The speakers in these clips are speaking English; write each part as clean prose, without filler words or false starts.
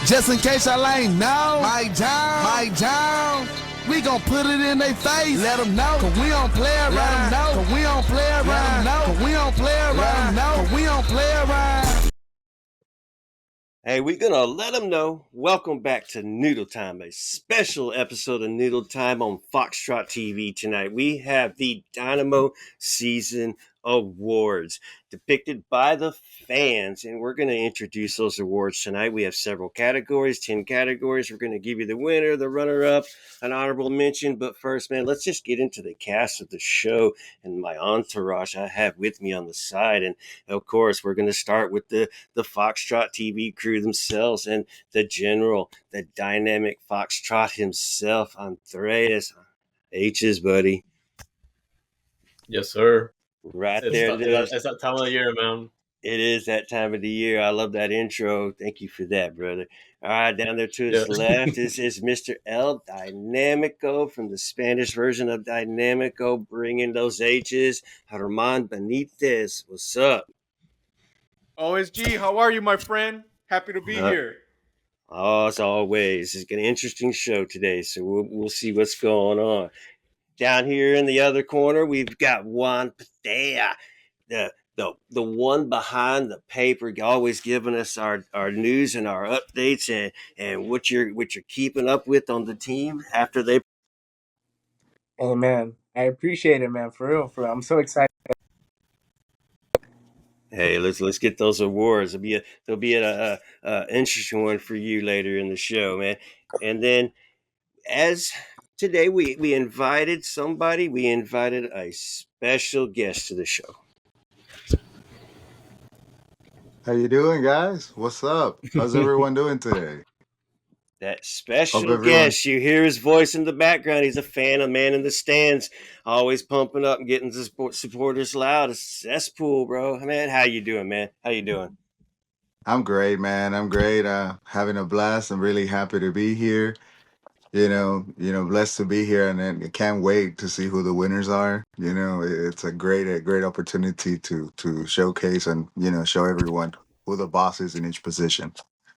Just in case y'all ain't know, Mike John, we gon' put it in they face. Let them know, cause we don't play around. Let them know, cause we don't play around. Cause we don't play around. Cause we don't play around. Hey, we're gonna let them know. Welcome back to Noodle Time, a special episode of Noodle Time on Foxtrot TV tonight. We have the Dynamo Season Awards depicted by the fans, and we're going to introduce those awards tonight. We have several categories, 10 categories. We're going to give you the winner, the runner-up, an honorable mention. But first, man, let's just get into the cast of the show and my entourage I have with me on the side. And of course, we're going to start with the Foxtrot TV crew themselves and the general, the dynamic Foxtrot himself, Andreas. H's, buddy. Yes, sir. Right there. It's that time of the year, man. It is that time of the year. I love that intro. Thank you for that, brother. All right, down there to his left is Mr. El Dynamico from the Spanish version of Dynamico, bringing those H's. German Benitez, what's up? OSG, how are you, my friend? Happy to be here. Oh, as always, it's an interesting show today, so we'll see what's going on. Down here in the other corner, we've got Juan Pereira, the one behind the paper, always giving us our news and our updates and what you're keeping up with on the team after they. Hey man, I appreciate it, man. For real. I'm so excited. Hey, let's get those awards. There'll be a interesting one for you later in the show, man. And then as today we invited somebody. We invited a special guest to the show. How you doing, guys? What's up? How's everyone doing today? That special guest, you hear his voice in the background. He's a fan of Man in the Stands, always pumping up and getting the supporters loud. It's Xespool, bro. Man, how you doing, man? How you doing? I'm great, man. I'm great. Having a blast. I'm really happy to be here. Blessed to be here, and I can't wait to see who the winners are. It's a great opportunity to showcase and show everyone who the boss is in each position.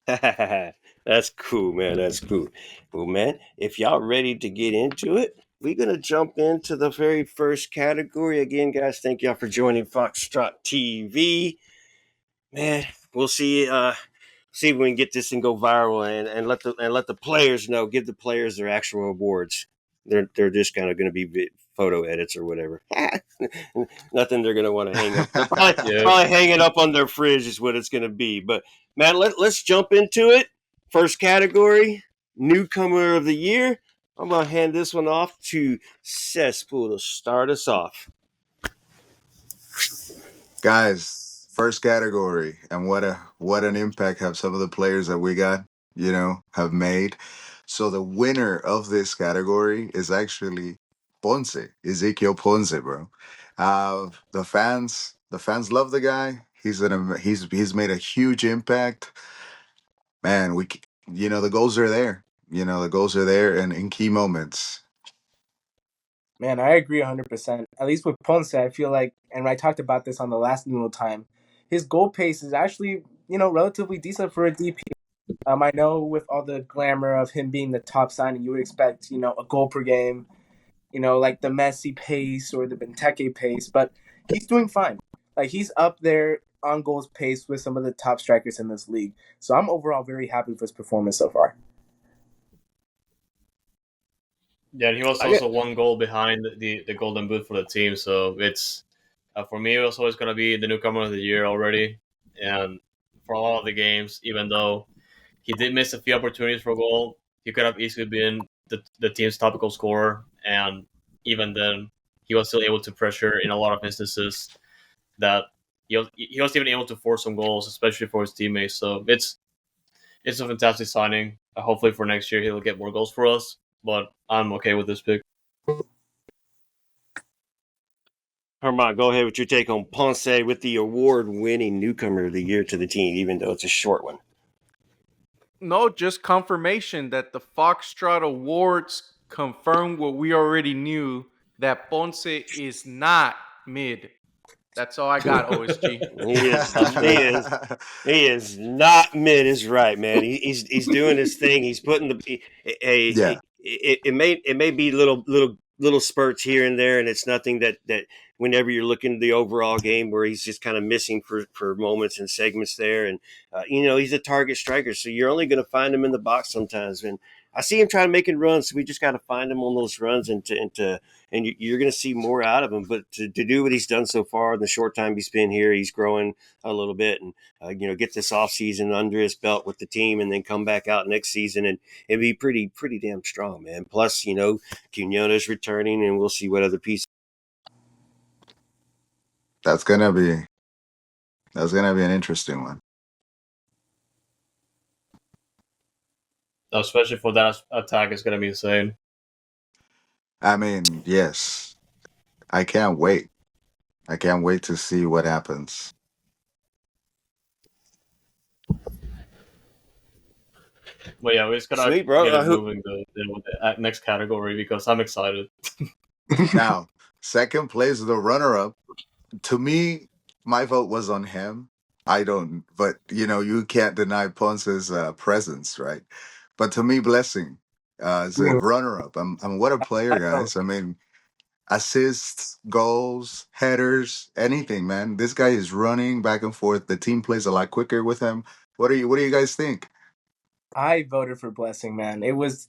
That's cool, man. That's cool. Well, man, if y'all ready to get into it, we're going to jump into the very first category. Again, guys, thank y'all for joining Foxtrot TV. Man, we'll see if we can get this and go viral and let the players know, give the players their actual awards. They're just kind of going to be photo edits or whatever. Nothing they're going to want to hang up. They're probably hang it up on their fridge is what it's going to be. But, man, let's jump into it. First category, Newcomer of the Year. I'm going to hand this one off to Xespool to start us off. Guys, first category, and what an impact have some of the players that we got, have made. So the winner of this category is actually Ponce, Ezekiel Ponce, bro. The fans love the guy. He's made a huge impact. Man, the goals are there. The goals are there, and in key moments. Man, I agree 100%. At least with Ponce, I feel like, and I talked about this on the last Noodle Time, his goal pace is actually, relatively decent for a DP. I know with all the glamour of him being the top signing, you would expect, a goal per game, like the Messi pace or the Benteke pace, but he's doing fine. Like, he's up there on goals pace with some of the top strikers in this league. So I'm overall very happy with his performance so far. Yeah, and he was also one goal behind the Golden Boot for the team. So it's for me, it was always going to be the Newcomer of the Year already. And for a lot of the games, even though he did miss a few opportunities for a goal, he could have easily been the team's top goal scorer. And even then, he was still able to pressure in a lot of instances that he was even able to force some goals, especially for his teammates. So it's a fantastic signing. Hopefully for next year, he'll get more goals for us. But I'm okay with this pick. Herman, go ahead with your take on Ponce with the award-winning Newcomer of the Year to the team, even though it's a short one. No, just confirmation that the Foxtrot Awards confirmed what we already knew, that Ponce is not mid. That's all I got, OSG. He is not mid is right, man. He's doing his thing. He's putting Yeah, it may be little spurts here and there, and it's nothing that whenever you're looking at the overall game where he's just kind of missing for moments and segments there, and he's a target striker, so you're only going to find him in the box sometimes. And I see him trying to make runs, so we just got to find him on those runs and you're going to see more out of him. But to do what he's done so far in the short time he's been here, he's growing a little bit, and get this off season under his belt with the team, and then come back out next season and be pretty damn strong, man. Plus, Quinones returning, and we'll see what other pieces. that's gonna be an interesting one. Especially for that attack, it's going to be insane. I mean, yes, I can't wait. I can't wait to see what happens. But yeah, we just got to Sweet, bro. get moving the next category because I'm excited. Now, second place, the runner-up. To me, my vote was on him. I don't, but you can't deny Ponce's presence, right? But to me, Blessing is a runner-up. What a player, guys! I mean, assists, goals, headers, anything, man. This guy is running back and forth. The team plays a lot quicker with him. What do you guys think? I voted for Blessing, man. It was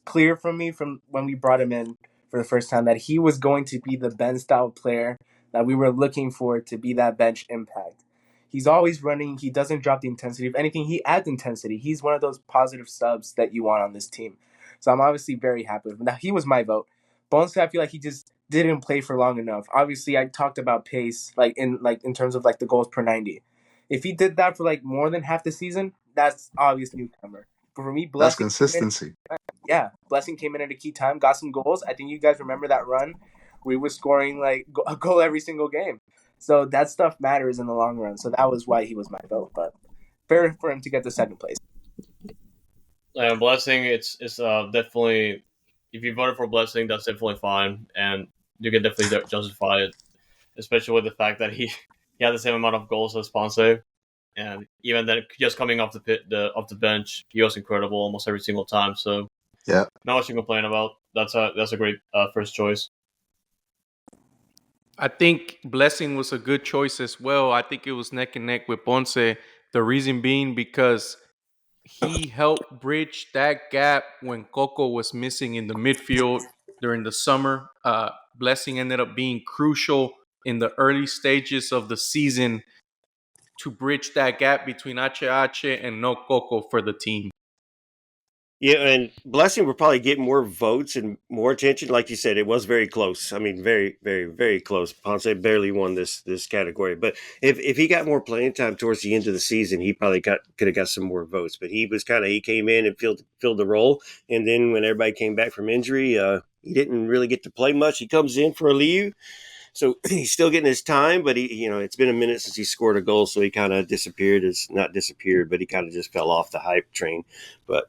clear from me from when we brought him in for the first time that he was going to be the Ben style player that we were looking for to be that bench impact. He's always running. He doesn't drop the intensity. If anything, he adds intensity. He's one of those positive subs that you want on this team. So I'm obviously very happy with him. Now, he was my vote. Bones, I feel like he just didn't play for long enough. Obviously, I talked about pace, in terms of the goals per 90. If he did that for more than half the season, that's obvious Newcomer. But for me, That's Blessing consistency. Blessing came in at a key time, got some goals. I think you guys remember that run. We were scoring a goal every single game. So that stuff matters in the long run. So that was why he was my vote. But fair for him to get the second place. Blessing, it's definitely, if you voted for Blessing, that's definitely fine, and you can definitely justify it, especially with the fact that he had the same amount of goals as Ponce, and even then, just coming off the bench, he was incredible almost every single time. So Yeah, not much to complain about. That's a great first choice. I think Blessing was a good choice as well. I think it was neck and neck with Ponce. The reason being because he helped bridge that gap when Coco was missing in the midfield during the summer. Blessing ended up being crucial in the early stages of the season to bridge that gap between HH and no Coco for the team. Yeah, and Blessing will probably get more votes and more attention. Like you said, it was very close. I mean, very, very, very close. Ponce barely won this category. But if he got more playing time towards the end of the season, he probably could have got some more votes. But he came in and filled the role. And then when everybody came back from injury, he didn't really get to play much. He comes in for a leave. So he's still getting his time, but it's been a minute since he scored a goal, so he kind of disappeared. It's not disappeared, but he kind of just fell off the hype train. But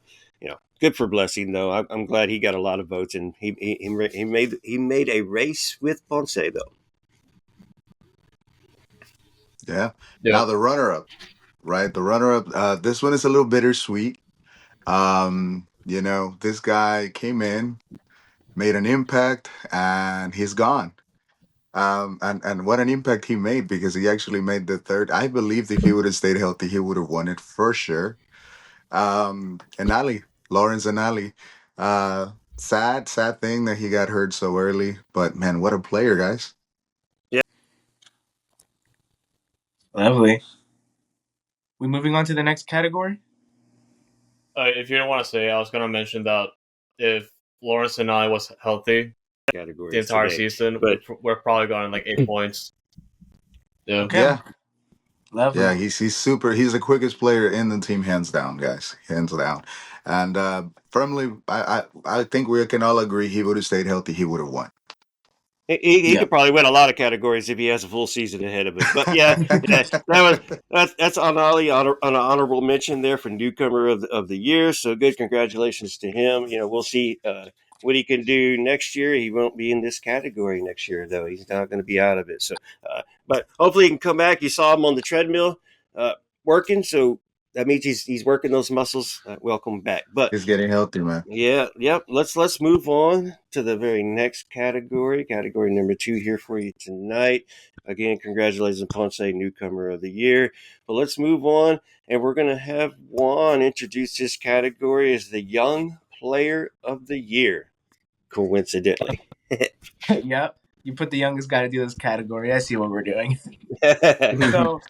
good for Blessing though. I'm glad he got a lot of votes, and he made a race with Ponce though. yeah. Now the runner-up, right? The runner-up. This one is a little bittersweet. This guy came in, made an impact, and he's gone. And what an impact he made, because he actually made the third. I believed if he would have stayed healthy, he would have won it for sure. And Lawrence and Ali. Sad thing that he got hurt so early. But man, what a player, guys. Yeah. Lovely. We moving on to the next category? If you don't want to say, I was going to mention that if Lawrence and I was healthy the entire season, we're probably going 8 points. Yeah. Okay. Yeah. Lovely. Yeah, he's super. He's the quickest player in the team, hands down, guys, hands down. And firmly, I think we can all agree he would have stayed healthy, he would have won. He could probably win a lot of categories if he has a full season ahead of him. But that's on Ali on an honorable mention there for Newcomer of the year. So good, congratulations to him. We'll see what he can do next year. He won't be in this category next year, though. He's not going to be out of it. So, but hopefully he can come back. You saw him on the treadmill working, so that means he's working those muscles. Welcome back. But He's getting healthy, man. yeah, yep. Let's move on to the very next category. Category number 2 here for you tonight. Again, congratulations, Ponce, Newcomer of the Year. But let's move on, and we're going to have Juan introduce this category as the Young Player of the Year, coincidentally. Yep. You put the youngest guy to do this category. I see what we're doing. So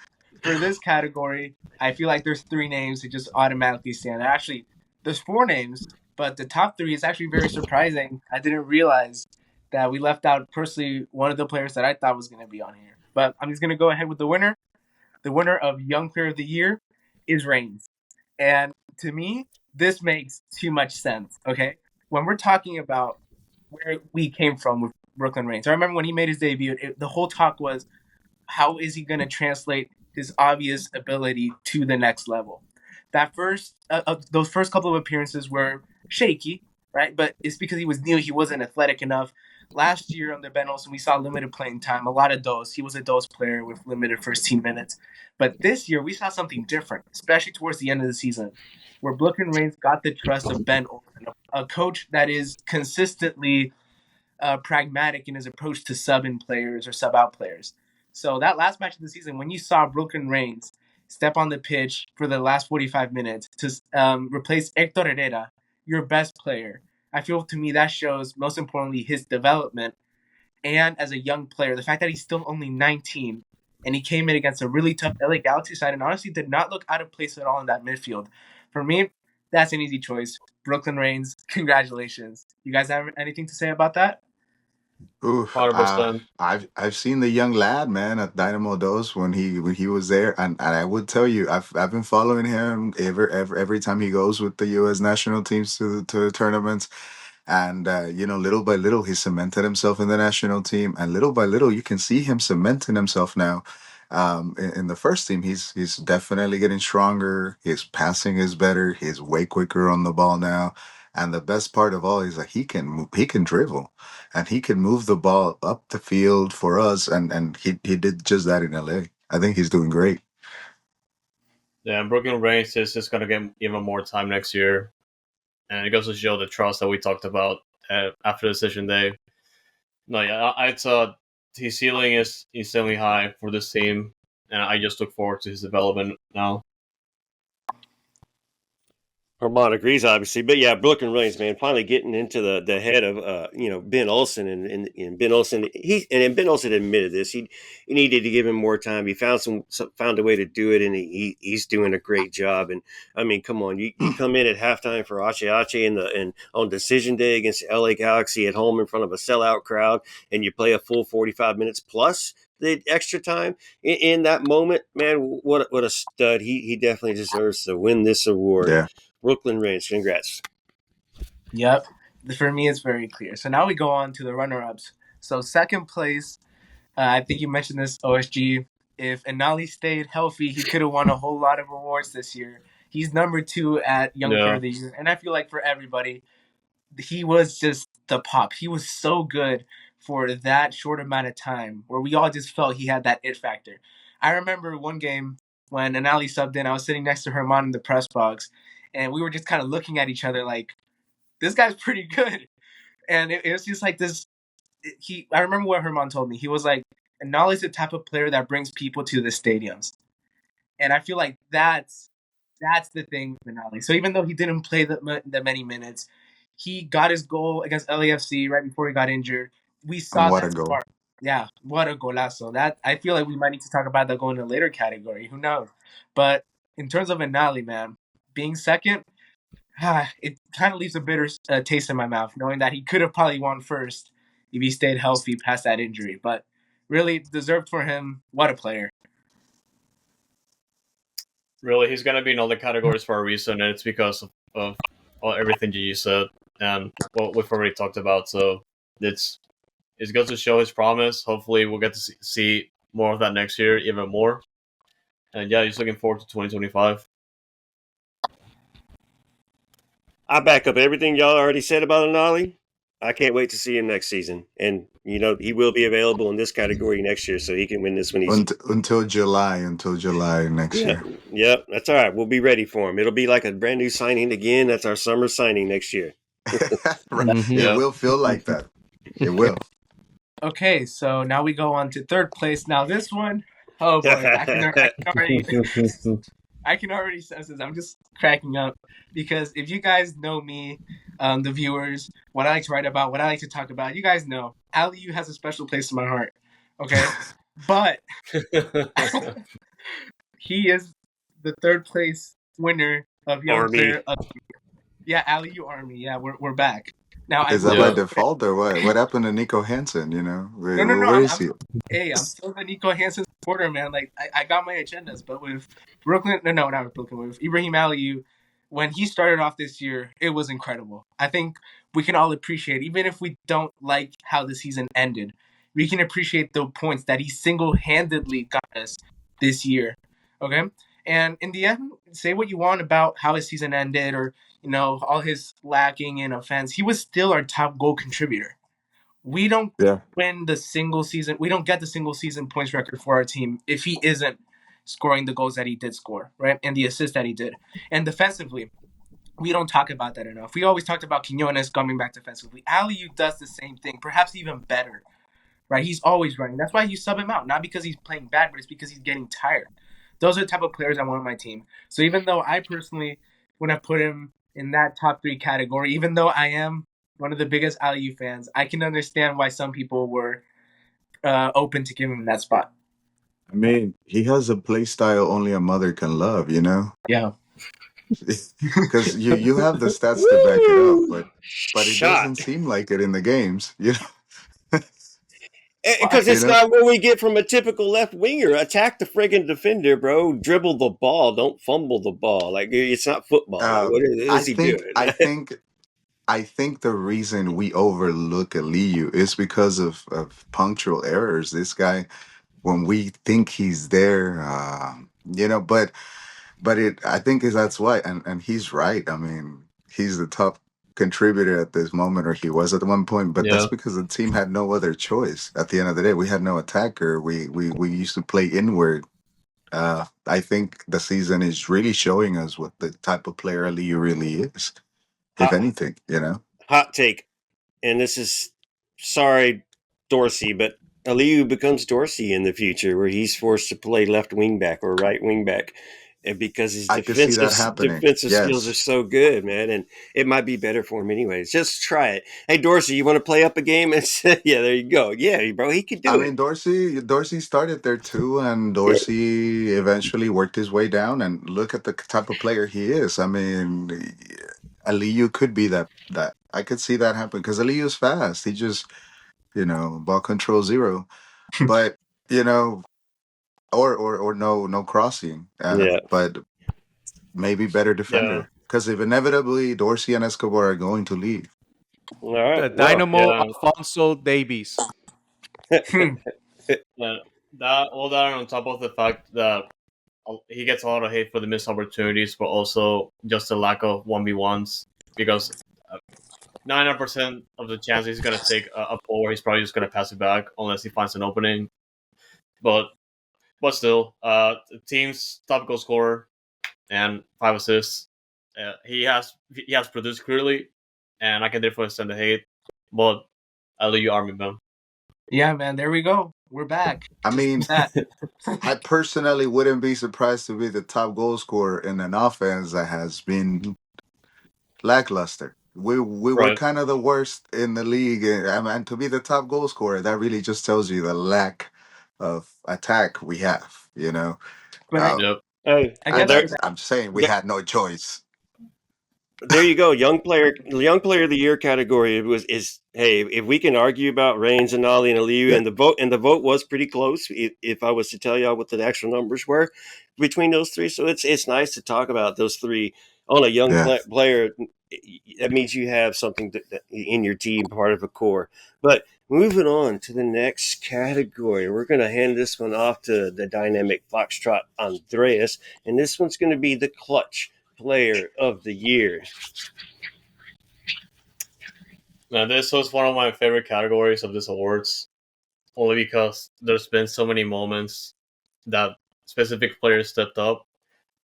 for this category, I feel like there's 3 names that just automatically stand out. Actually, there's 4 names, but the top 3 is actually very surprising. I didn't realize that we left out personally one of the players that I thought was going to be on here. But I'm just going to go ahead with the winner. The winner of Young Player of the Year is Reigns. And to me, this makes too much sense, okay? When we're talking about where we came from with Brooklyn Reigns, I remember when he made his debut, the whole talk was, how is he going to translate his obvious ability to the next level? Those first couple of appearances were shaky, right? But it's because he was new. He wasn't athletic enough. Last year under Ben Olsen, we saw limited playing time, a lot of dose. He was a dose player with limited first team minutes. But this year, we saw something different, especially towards the end of the season, where Brooklyn Reigns got the trust of Ben Olsen, a coach that is consistently pragmatic in his approach to sub-in players or sub-out players. So that last match of the season, when you saw Brooklyn Reigns step on the pitch for the last 45 minutes to replace Hector Herrera, your best player, I feel to me that shows, most importantly, his development. And as a young player, the fact that he's still only 19 and he came in against a really tough LA Galaxy side and honestly did not look out of place at all in that midfield. For me, that's an easy choice. Brooklyn Reigns, congratulations. You guys have anything to say about that? Oof. 100%. I've seen the young lad, man, at Dynamo Dos when he was there, and I would tell you, I've been following him every time he goes with the U.S. national teams to the tournaments. And little by little, he cemented himself in the national team, and little by little, you can see him cementing himself now. In the first team, he's definitely getting stronger. His passing is better. He's way quicker on the ball now, and the best part of all is that he can dribble, and he can move the ball up the field for us. And he did just that in LA. I think he's doing great. Yeah, and Brooklyn Reigns is just going to get even more time next year. And it goes to show the trust that we talked about after decision day. No, yeah, I thought his ceiling is insanely high for this team, and I just look forward to his development now. Herman agrees, obviously, but yeah, Brooklyn Reigns, man, finally getting into the head of Ben Olsen and Ben Olsen. And Ben Olsen admitted this. He needed to give him more time. He found a way to do it, and he's doing a great job. And I mean, come on, you come in at halftime for Ache and on decision day against the LA Galaxy at home in front of a sellout crowd, and you play a full 45 minutes plus the extra time in that moment, man. What a stud! He definitely deserves to win this award. Yeah. Brooklyn Reigns, congrats. Yep. For me, it's very clear. So now we go on to the runner-ups. So second place, I think you mentioned this, OSG. If Anali stayed healthy, he could have won a whole lot of awards this year. He's number 2 at Young Player of the Year. And I feel like for everybody, he was just the pop. He was so good for that short amount of time where we all just felt he had that it factor. I remember one game when Anali subbed in, I was sitting next to Herman in the press box, and we were just kind of looking at each other like, this guy's pretty good. And it was just like this. I remember what Herman told me. He was like, Anali's the type of player that brings people to the stadiums. And I feel like that's the thing with Anali. So even though he didn't play that many minutes, he got his goal against LAFC right before he got injured. We saw What that a goal. spark. Yeah, what a golazo. That I feel like we might need to talk about that going in a later category. Who knows? But in terms of Anali, man, being second, it kind of leaves a bitter taste in my mouth, knowing that he could have probably won first if he stayed healthy past that injury. But really deserved for him. What a player. Really, he's going to be in all the categories for a reason, and it's because of everything you said and what we've already talked about. So it's good to show his promise. Hopefully, we'll get to see more of that next year, even more. And yeah, he's looking forward to 2025. I back up everything y'all already said about Anali. I can't wait to see him next season. And, he will be available in this category next year, so he can win this when he's... Until July next Yeah, year. yep, that's all right. We'll be ready for him. It'll be like a brand new signing again. That's our summer signing next year. Right. Mhm. It Yeah. will feel like that. It will. Okay, so now we go on to third place. Now this one, oh boy, I can already sense this. I'm just cracking up because if you guys know me, the viewers, what I like to write about, what I like to talk about, you guys know, Aliu has a special place in my heart. Okay, but he is the third place winner of Young Army. Player of the Year. Yeah, Aliu Army. Yeah, we're back. Now I Is will that by Yeah. default or what? What happened to Nico Hansen? No. Where is he? I'm still the Nico Hansen supporter, man. Like I got my agendas, but with Brooklyn, no, not with Brooklyn. With Ibrahim Aliu, when he started off this year, it was incredible. I think we can all appreciate, even if we don't like how the season ended, we can appreciate the points that he single-handedly got us this year. Okay, and in the end, say what you want about how his season ended, or all his lacking in offense, he was still our top goal contributor. We don't Yeah. win the single season. We don't get the single season points record for our team if he isn't scoring the goals that he did score, right? And the assists that he did. And defensively, we don't talk about that enough. We always talked about Quinones coming back defensively. Aliu does the same thing, perhaps even better, right? He's always running. That's why you sub him out, not because he's playing bad, but it's because he's getting tired. Those are the type of players I want on my team. So even though I personally wouldn't have put him in that top 3 category, even though I am one of the biggest Aliu fans, I can understand why some people were open to give him that spot. I mean, he has a play style only a mother can love, Yeah. Because you have the stats to back it up, but it Shot. doesn't seem like it in the games. Because it's You know? not what we get from a typical left winger. Attack the friggin' defender, bro. Dribble the ball. Don't fumble the ball. Like, it's not football. Like, what is he doing? I think the reason we overlook Aliyu is because of punctual errors. This guy, when we think he's there, but I think that's why, and he's right. I mean, he's the top contributor at this moment, or he was at one point. But that's Yeah. because the team had no other choice. At the end of the day, we had no attacker. We used to play inward. I think the season is really showing us what the type of player Aliyu really is. If Hot, anything, hot take. And this is, sorry, Dorsey, but Aliyu becomes Dorsey in the future, where he's forced to play left wing back or right wing back, and because his I could see that happening. defensive skills are Yes. so good, man, and it might be better for him anyways. Just try it. Hey, Dorsey, you want to play up a game? And yeah, there you go. Yeah, bro, he could do I it. mean, Dorsey started there too, and Dorsey eventually worked his way down. And look at the type of player he is. I mean, Aliyu could be that. I could see that happen because Aliyu's fast. He just, ball control 0, but you know, or no crossing. Yeah. But maybe better Yeah. defender because if inevitably Dorsey and Escobar are going to leave. All right. The Dynamo yeah. Alfonso Davies. Yeah, that on top of the fact that he gets a lot of hate for the missed opportunities, but also just the lack of 1v1s, because 99% of the chances he's going to take a pull where he's probably just going to pass it back unless he finds an opening. But still, the team's top goal scorer and 5 assists. He has produced clearly, and I can therefore understand the hate. But I leave you Army, man. Yeah, man. There we go. We're back. I mean, That. I personally wouldn't be surprised to be the top goal scorer in an offense that has been lackluster. We were Right. kind of the worst in the league, and to be the top goal scorer, that really just tells you the lack of attack we have. But Yep. Hey, I guess I'm saying we there- had no choice. there you go. Young player of the year category is hey, if we can argue about Reigns and Ali and Aliyu, Yeah. and the vote was pretty close. If I was to tell y'all what the actual numbers were between those three, so it's nice to talk about those three on a young Yeah. player. That means you have something that in your team, part of a core. But moving on to the next category, we're going to hand this one off to the dynamic Foxtrot Andreas, and this one's going to be the clutch player of the year. Now, this was one of my favorite categories of this awards, only because there's been so many moments that specific players stepped up.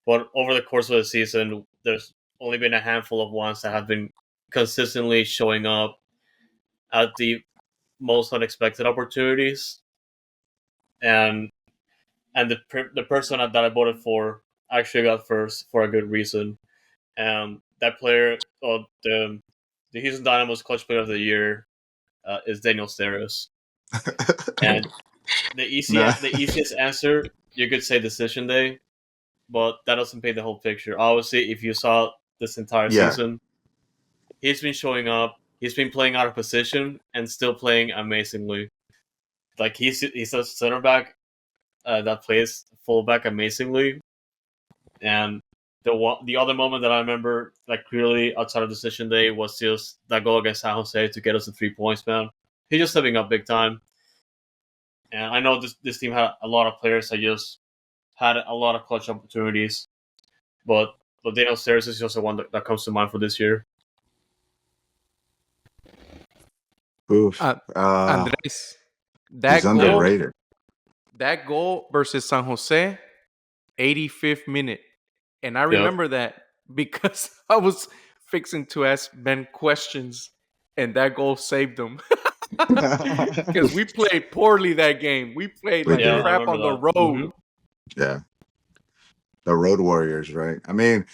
But over the course of the season, there's only been a handful of ones that have been consistently showing up at the most unexpected opportunities, and the person that I voted for actually got first for a good reason. And that player, the Houston Dynamo's clutch player of the year, is Daniel Steres. And Nah. the easiest answer, you could say decision day, but that doesn't paint the whole picture. Obviously, if you saw this entire Yeah. season, he's been showing up. He's been playing out of position and still playing amazingly. Like he's a center back that plays fullback amazingly. And the other moment that I remember, like clearly outside of decision day, was just that goal against San Jose to get us the 3 points, man. He's just stepping up big time. And I know this team had a lot of players that just had a lot of clutch opportunities, but Daniel Steres is just the one that comes to mind for this year. Oof. Andres, He's underrated. that goal versus San Jose, 85th minute. And I remember that because I was fixing to ask Ben questions and that goal saved them. Because we played poorly that game. We played We like did. crap on the road. Mm-hmm. Yeah. The Road Warriors, right? I mean,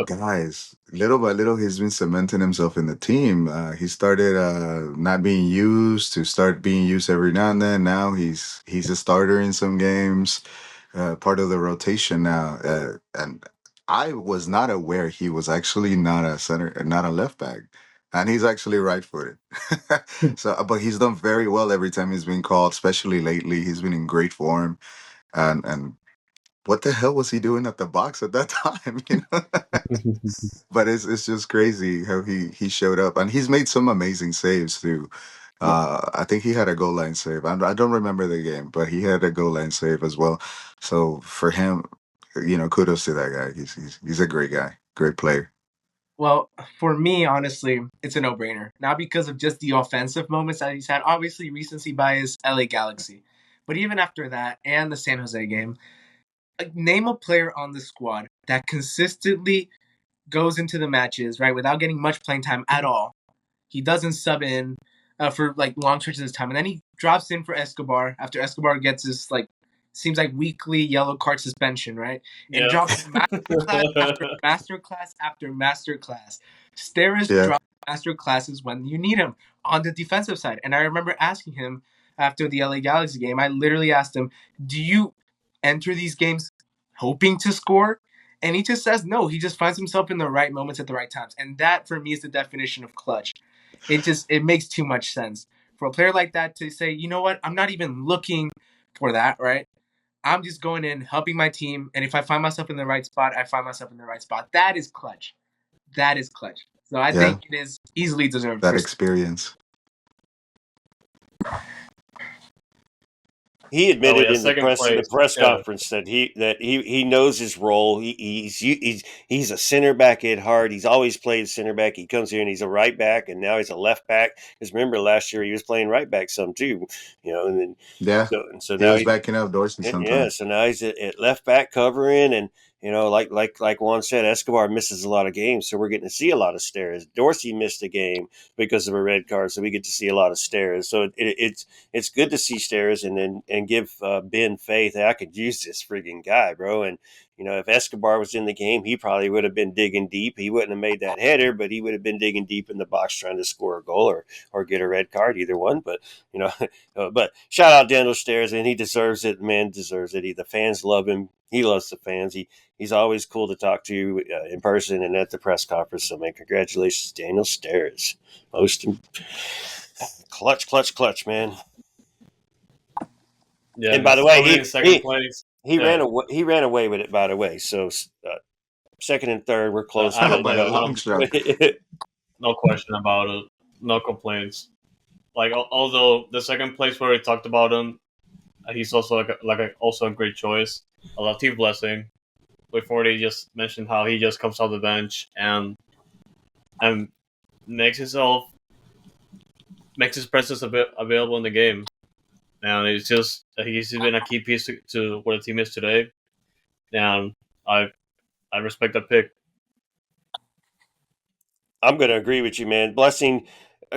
guys, little by little, he's been cementing himself in the team. He started not being used to start being used every now and then. Now he's a starter in some games, part of the rotation now. And I was not aware he was actually not a center, not a left back. And he's actually right-footed. So, but he's done very well every time he's been called, especially lately. He's been in great form. And what the hell was he doing at the box at that time? You know, but it's just crazy how he showed up, and he's made some amazing saves too. I think he had a goal line save. I don't remember the game, but he had a goal line save as well. So for him, kudos to that guy. He's a great guy, great player. Well, for me, honestly, it's a no-brainer. Not because of just the offensive moments that he's had. Obviously, recency bias, LA Galaxy. But even after that and the San Jose game, name a player on the squad that consistently goes into the matches, right, without getting much playing time at all. He doesn't sub in for like long stretches of time, and then he drops in for Escobar after Escobar gets his seems like weekly yellow card suspension, right? And drops masterclass after masterclass after masterclass. Steres drops masterclasses when you need him on the defensive side. And I remember asking him after the LA Galaxy game, I literally asked him, do you enter these games hoping to score? And he just says no. He just finds himself in the right moments at the right times. And that, for me, is the definition of clutch. It makes too much sense. For a player like that to say, you know what, I'm not even looking for that, right? I'm just going in, helping my team, and if I find myself in the right spot, I find myself in the right spot. That is clutch. That is clutch. So I think it is easily deserved. That experience. He admitted in the press conference that he knows his role. He's a center back at heart. He's always played center back. He comes here and he's a right back, and now he's a left back. Because remember last year he was playing right back some too, And then so now he's backing up Dorsey sometimes. Yeah, so now he's at left back covering, and like Juan said, Escobar misses a lot of games, so we're getting to see a lot of Steres. Dorsey missed a game because of a red card, so we get to see a lot of Steres. So it's good to see Steres and give Ben faith. Hey, I could use this frigging guy, bro. And if Escobar was in the game, he probably would have been digging deep. He wouldn't have made that header, but he would have been digging deep in the box trying to score a goal or get a red card, either one. But but shout out Daniel Steres, and he deserves it. Man deserves it. The fans love him. He loves the fans. He's always cool to talk to in person and at the press conference. So, man, congratulations, Daniel Steres. Most clutch, man. Yeah, and by the way, he ran away with it. By the way, so second and third, we're close. By a long shot. No question about it. No complaints. Although the second place where we talked about him, he's also also a great choice. A Latif blessing. Before they just mentioned how he just comes off the bench and makes himself makes his presence available in the game. And it's just he's been a key piece to what the team is today. And I respect that pick. I'm going to agree with you, man. Blessing,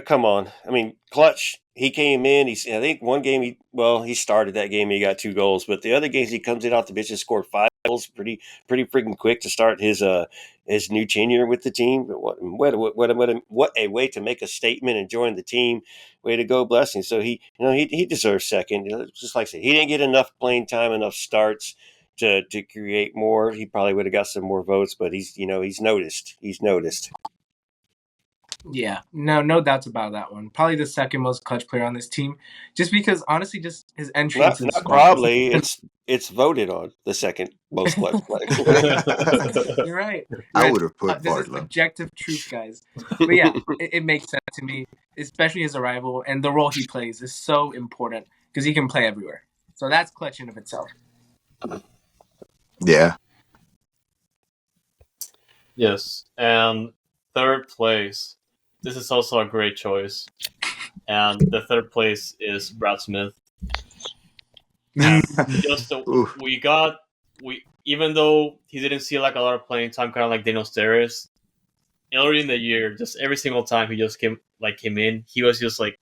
come on. I mean, clutch. He came in. I think one game he started that game. He got 2 goals, but the other games he comes in off the bench and scored 5 goals. Pretty freaking quick to start his new tenure with the team. What a way to make a statement and join the team. Way to go, Blessing. So he deserves second. Just like I said, he didn't get enough playing time, enough starts to create more. He probably would have got some more votes, but he's noticed. He's noticed. Yeah, no doubts about that one. Probably the second most clutch player on this team, just because honestly, just his entrance Not is probably. It's voted on the second most clutch player. You're right. I would have put This is Bartlam. objective truth, guys. But yeah, it makes sense to me, especially his arrival and the role he plays is so important because he can play everywhere. So that's clutch in of itself. Yeah. Yes, and third place. This is also a great choice, and the third place is Brad Smith. And just Oof. we even though he didn't see like a lot of playing time, kind of like Daniel Steres, early in the year, just every single time he just came in, he was just like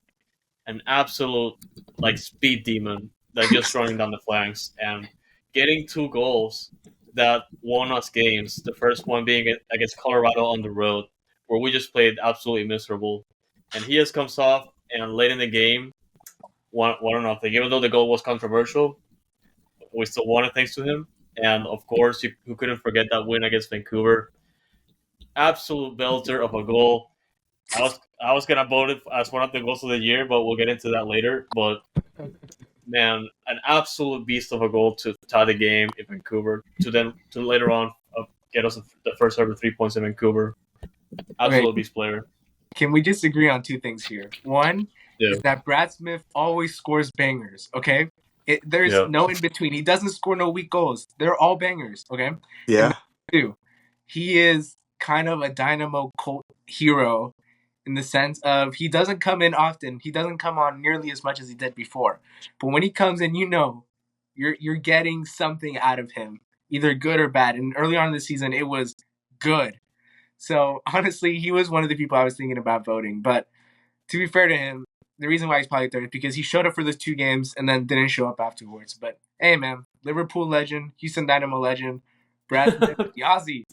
an absolute like speed demon, like just running down the flanks and getting 2 goals that won us games. The first one being against Colorado on the road, where we just played absolutely miserable, and he just comes off and late in the game, 1-0. Even though the goal was controversial, we still won it thanks to him. And of course, who couldn't forget that win against Vancouver? Absolute belter of a goal. I was gonna vote it as one of the goals of the year, but we'll get into that later. But man, an absolute beast of a goal to tie the game in Vancouver. To later on get us the first ever 3 points in Vancouver. Absolute beast player. Can we just agree on 2 things here? One is that Brad Smith always scores bangers. Okay, there's no in between. He doesn't score no weak goals. They're all bangers. Okay. Yeah. And 2, he is kind of a Dynamo cult hero in the sense of he doesn't come in often. He doesn't come on nearly as much as he did before. But when he comes in, you're getting something out of him, either good or bad. And early on in the season, it was good. So honestly, he was one of the people I was thinking about voting. But to be fair to him, the reason why he's probably third is because he showed up for those 2 games and then didn't show up afterwards. But hey, man, Liverpool legend, Houston Dynamo legend, Brad Smith, Yazzie.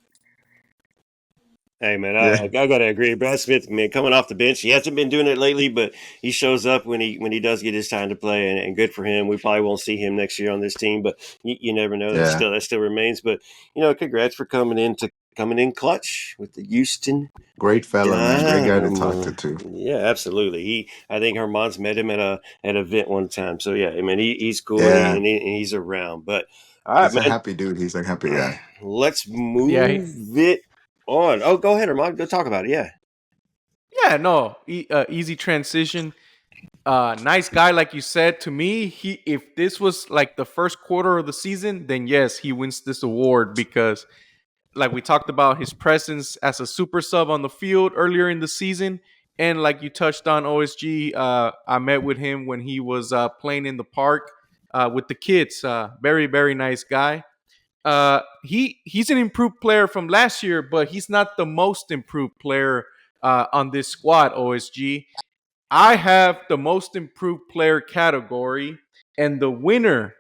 Hey, man, I got to agree. Brad Smith, man, coming off the bench, he hasn't been doing it lately, but he shows up when he does get his time to play, and good for him. We probably won't see him next year on this team, but you never know. That still remains. But congrats for coming in clutch with the Houston. Great fella, man. Great guy to talk to too. Yeah, absolutely. I think Herman's met him at an event one time. So yeah, I mean he's cool and he's around. But all right, he's a happy dude. He's a happy guy. Let's move it on. Oh, go ahead, Herman. Go talk about it. Yeah. Yeah, no. Easy transition. Nice guy, like you said. To me, if this was like the first quarter of the season, then yes, he wins this award because, like we talked about, his presence as a super sub on the field earlier in the season, and like you touched on, OSG. I met with him when he was playing in the park with the kids. Very, very nice guy. He's an improved player from last year, but he's not the most improved player on this squad, OSG. I have the most improved player category, and the winner,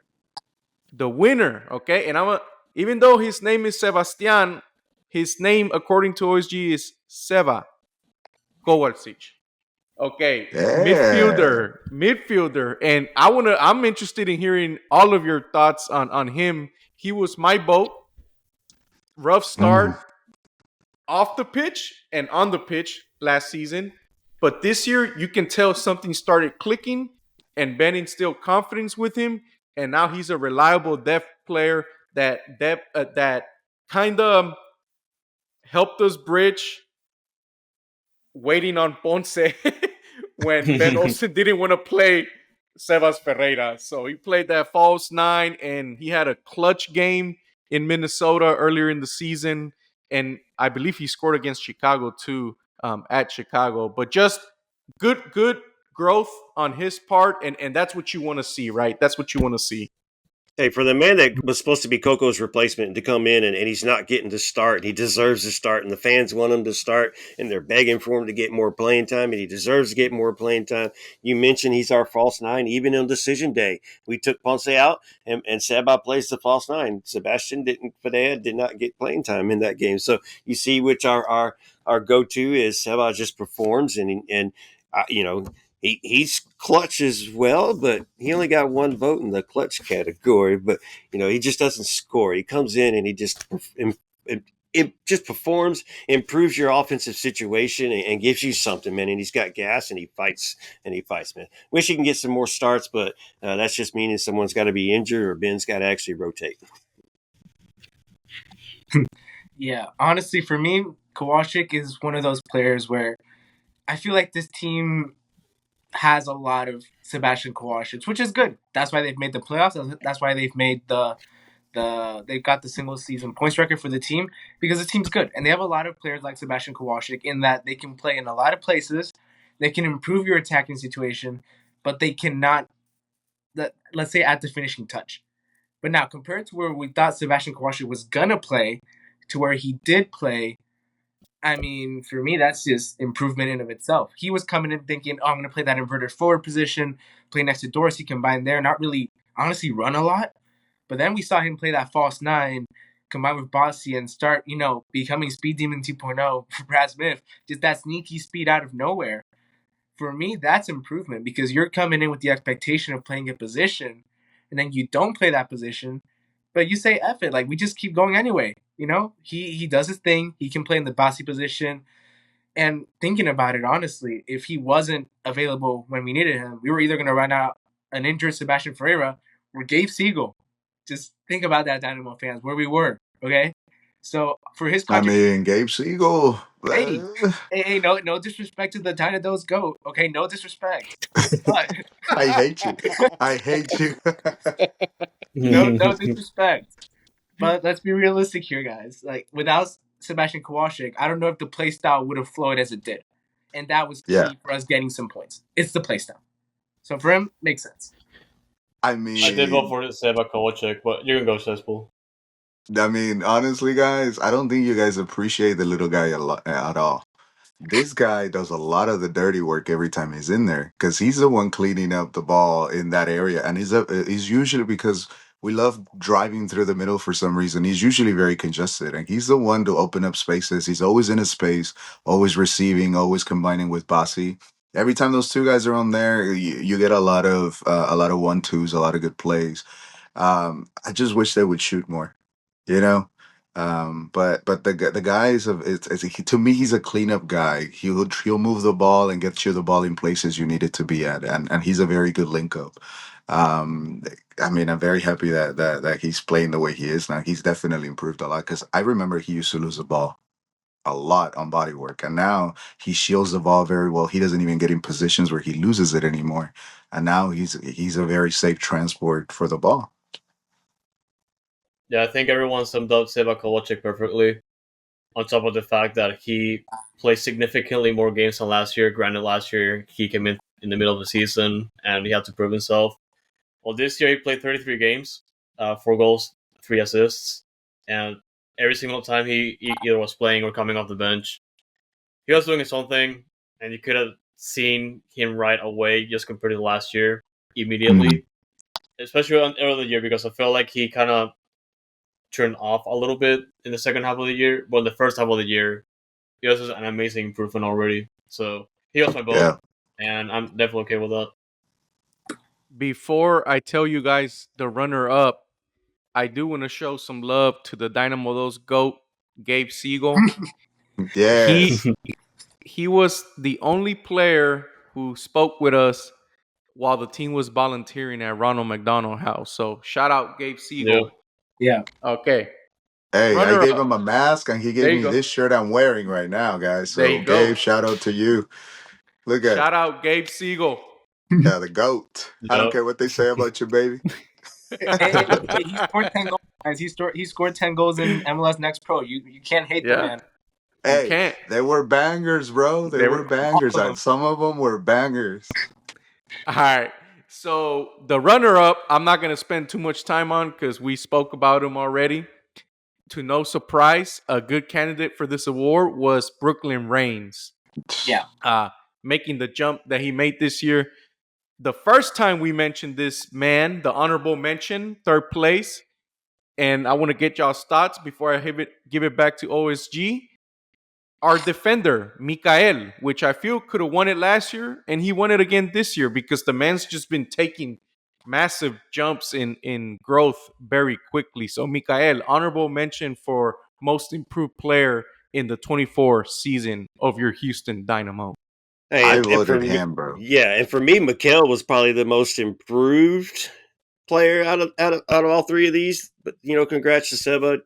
okay? And even though his name is Sebastian, his name, according to OSG, is Seba Kovacic. Okay, midfielder, and I'm interested in hearing all of your thoughts on him. He was my vote. Rough start off the pitch and on the pitch last season, but this year you can tell something started clicking, and Ben instilled confidence with him, and now he's a reliable depth player that kind of helped us bridge waiting on Ponce when Ben Olsen didn't want to play Sebas Pereira. So he played that false 9, and he had a clutch game in Minnesota earlier in the season. And I believe he scored against Chicago too, at Chicago. But just good growth on his part, and that's what you want to see, right? That's what you want to see. Hey, for the man that was supposed to be Coco's replacement to come in and he's not getting to start, he deserves to start, and the fans want him to start, and they're begging for him to get more playing time, and he deserves to get more playing time. You mentioned he's our false nine, even on decision day. We took Ponce out, and Seba plays the false nine. Sebastian Pereira did not get playing time in that game. So you see which our go-to is Seba just performs, and you know, he's clutch as well, but he only got one vote in the clutch category. But he just doesn't score. He comes in and he just it just performs, improves your offensive situation, and gives you something, man. And he's got gas, and he fights, man. Wish he can get some more starts, but that's just meaning someone's got to be injured or Ben's got to actually rotate. Yeah, honestly, for me, Kowalczyk is one of those players where I feel like this team has a lot of Sebastian Kowalczyk, which is good. That's why they've made the playoffs. That's why they've made they've got the single season points record for the team, because the team's good. And they have a lot of players like Sebastian Kowalczyk in that they can play in a lot of places. They can improve your attacking situation, but they cannot, let's say, at the finishing touch. But now, compared to where we thought Sebastian Kowalczyk was going to play to where he did play, I mean, for me, that's just improvement in of itself. He was coming in thinking, I'm going to play that inverted forward position, play next to Dorsey, combine there, not really, honestly, run a lot. But then we saw him play that false nine, combine with Bossy, and start, becoming Speed Demon 2.0 for Brad Smith. Just that sneaky speed out of nowhere. For me, that's improvement, because you're coming in with the expectation of playing a position, and then you don't play that position, but you say, F it, like, we just keep going anyway. He does his thing. He can play in the Bossy position. And thinking about it, honestly, if he wasn't available when we needed him, we were either going to run out an injured Sebastian Pereira or Gabe Siegel. Just think about that, Dynamo fans, where we were, okay? So for his contribution, Gabe Siegel. Hey, no disrespect to the Dynamo's GOAT, okay? No disrespect. But I hate you. I hate you. no disrespect. But let's be realistic here, guys. Like, without Sebastian Kowalczyk, I don't know if the play style would have flowed as it did. And that was key for us getting some points. It's the play style. So for him, makes sense. I mean, I did vote for Seba Kowalczyk, but you can go Xespool. I mean, honestly, guys, I don't think you guys appreciate the little guy at all. This guy does a lot of the dirty work every time he's in there, because he's the one cleaning up the ball in that area, and he's usually, because we love driving through the middle for some reason, he's usually very congested, and he's the one to open up spaces. He's always in his space, always receiving, always combining with Bossy. Every time those two guys are on there, you get a lot of 1-2s, a lot of good plays. I just wish they would shoot more, you know. But the guy to me, he's a cleanup guy. He'll move the ball and get you the ball in places you need it to be at, and he's a very good link up. I mean, I'm very happy that he's playing the way he is now. He's definitely improved a lot, because I remember he used to lose the ball a lot on body work, and now he shields the ball very well. He doesn't even get in positions where he loses it anymore, and now he's a very safe transport for the ball. Yeah, I think everyone summed up Seba Kowalczyk perfectly. On top of the fact that he played significantly more games than last year. Granted, last year he came in the middle of the season and he had to prove himself. Well, this year he played 33 games, 4 goals, 3 assists, and every single time he either was playing or coming off the bench, he was doing his own thing, and you could have seen him right away just compared to last year immediately, especially on early year, because I felt like he kind of turned off a little bit in the second half of the year. But in the first half of the year, he was an amazing improvement already. So he was my vote, and I'm definitely okay with that. Before I tell you guys the runner-up, I do want to show some love to the Dynamo Those GOAT, Gabe Siegel. Yes. He was the only player who spoke with us while the team was volunteering at Ronald McDonald House. So shout out Gabe Siegel. Yeah. Okay. Hey, I Runner gave up. him a mask, and he gave me this shirt I'm wearing right now, guys. So, There you go. Gabe, shout out to you. Look at Shout out Gabe Siegel. Yeah, the GOAT. I don't care what they say about you, baby. Hey, he scored 10 goals, guys. He scored 10 goals in MLS Next Pro. You can't hate the man. Hey, they were bangers, bro. They were bangers. Some of them were bangers. All right. So the runner-up, I'm not going to spend too much time on because we spoke about him already. To no surprise, a good candidate for this award was Brooklyn Reigns. Yeah. Making the jump that he made this year. The first time we mentioned this man, the honorable mention, third place, and I want to get y'all's thoughts before I give it back to OSG. Our defender, Mikael, which I feel could have won it last year, and he won it again this year because the man's just been taking massive jumps in growth very quickly. So Mikael, honorable mention for most improved player in the 24 season of your Houston Dynamo. Hey, I and for voted me, him, bro. yeah, and for me, Mikel was probably the most improved player out of all three of these. But congrats to Seba.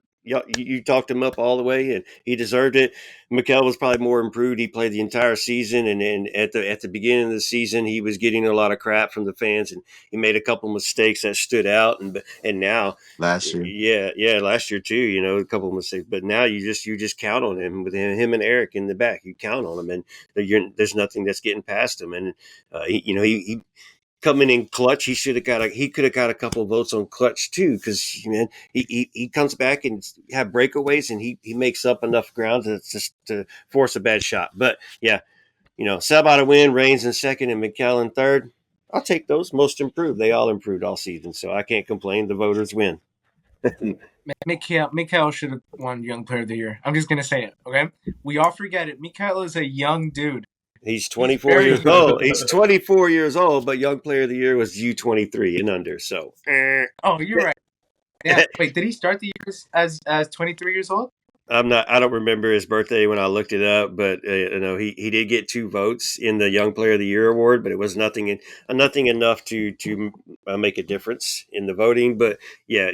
You talked him up all the way, and he deserved it. Mikel was probably more improved. He played the entire season, and at the beginning of the season, he was getting a lot of crap from the fans, and he made a couple mistakes that stood out. And now, Last year. yeah, last year too, a couple of mistakes. But now you just count on him with him and Eric in the back. You count on him, and there's nothing that's getting past him. And he coming in clutch. He could have got a couple of votes on clutch too, because man, he comes back and have breakaways, and he makes up enough ground to force a bad shot. But yeah, Sab to win, Reigns in second, and Mikel in third. I'll take those most improved. They all improved all season, so I can't complain. The voters win. Mikael should have won Young Player of the Year. I'm just gonna say it, okay? We all forget it. Mikael is a young dude. He's 24 very years young. old. He's 24 years old, but Young Player of the Year was U23 and under. So, Oh, you're right. Yeah. Wait, did he start the year as 23 years old? I don't remember his birthday when I looked it up, but he did get 2 votes in the Young Player of the Year award, but it was nothing enough to make a difference in the voting. But yeah,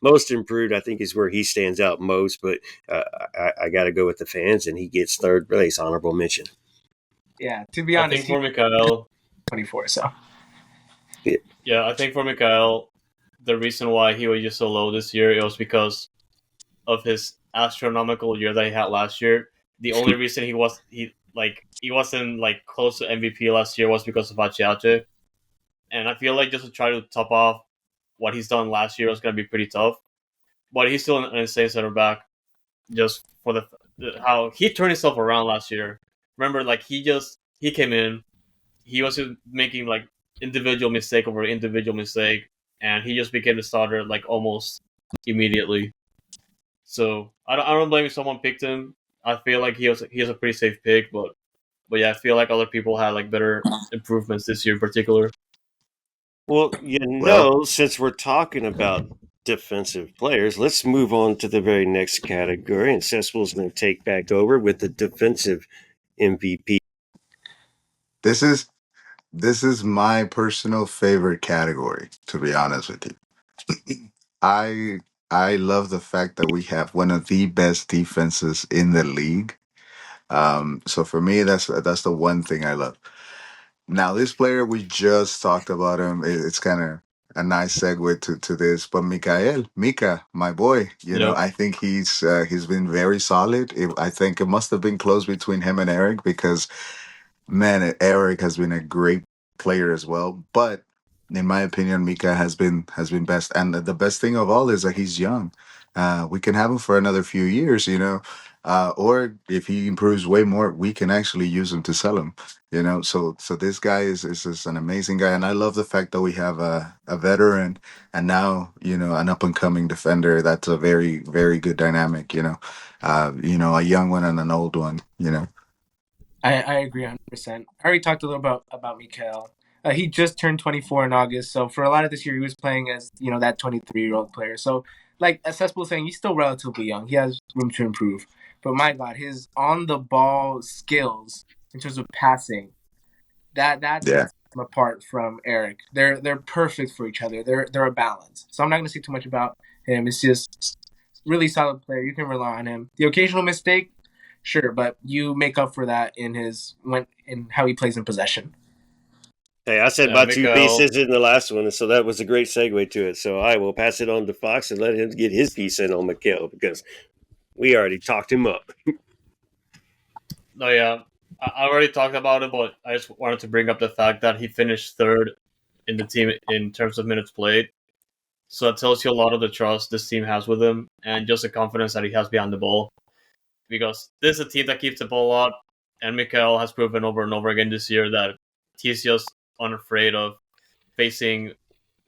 most improved I think is where he stands out most. But I got to go with the fans, and he gets third place, honorable mention. Yeah. To be I honest, think for Mikael, 24. So. yeah, I think for Mikael, the reason why he was just so low this year, it was because of his astronomical year that he had last year. The only reason he wasn't like close to MVP last year was because of Achiache. And I feel like just to try to top off what he's done last year was going to be pretty tough. But he's still an insane center back, just for how he turned himself around last year. Remember, like he came in, he was making like individual mistake over individual mistake, and he just became the starter like almost immediately. So I don't blame if someone picked him. I feel like he was a pretty safe pick, but yeah, I feel like other people had like better improvements this year in particular. Well, Well, since we're talking about defensive players, let's move on to the very next category, and Xespool's going to take back over with the defensive MVP. this is my personal favorite category, to be honest with you. I I love the fact that we have one of the best defenses in the league. So for me, that's the one thing I love. Now, this player we just talked about him. It's kind of a nice segue to this, but Mika, my boy, Yep. I think he's been very solid. I think it must have been close between him and Eric because man, Eric has been a great player as well. But in my opinion, Mika has been best, and the best thing of all is that he's young. We can have him for another few years, or if he improves way more, we can actually use him to sell him. So this guy is just an amazing guy, and I love the fact that we have a veteran and now an up and coming defender. That's a very very good dynamic. A young one and an old one. I agree 100%. I already talked a little about Mikael. He just turned 24 in August, so for a lot of this year, he was playing as that 23-year-old player. So, like as Cespool was saying, he's still relatively young. He has room to improve. But my God, his on the ball skills in terms of passing, that Yeah. sets him apart from Eric. They're perfect for each other. They're a balance. So I'm not going to say too much about him. It's just really solid player. You can rely on him. The occasional mistake, sure, but you make up for that in how he plays in possession. Hey, I said Yeah, my 2 Mikael. pieces in the last one, so that was a great segue to it. So I will pass it on to Fox and let him get his piece in on Mikel because we already talked him up. No, yeah. I already talked about it, but I just wanted to bring up the fact that he finished third in the team in terms of minutes played. So it tells you a lot of the trust this team has with him and just the confidence that he has behind the ball. Because this is a team that keeps the ball a lot, and Mikael has proven over and over again this year that he's just unafraid of facing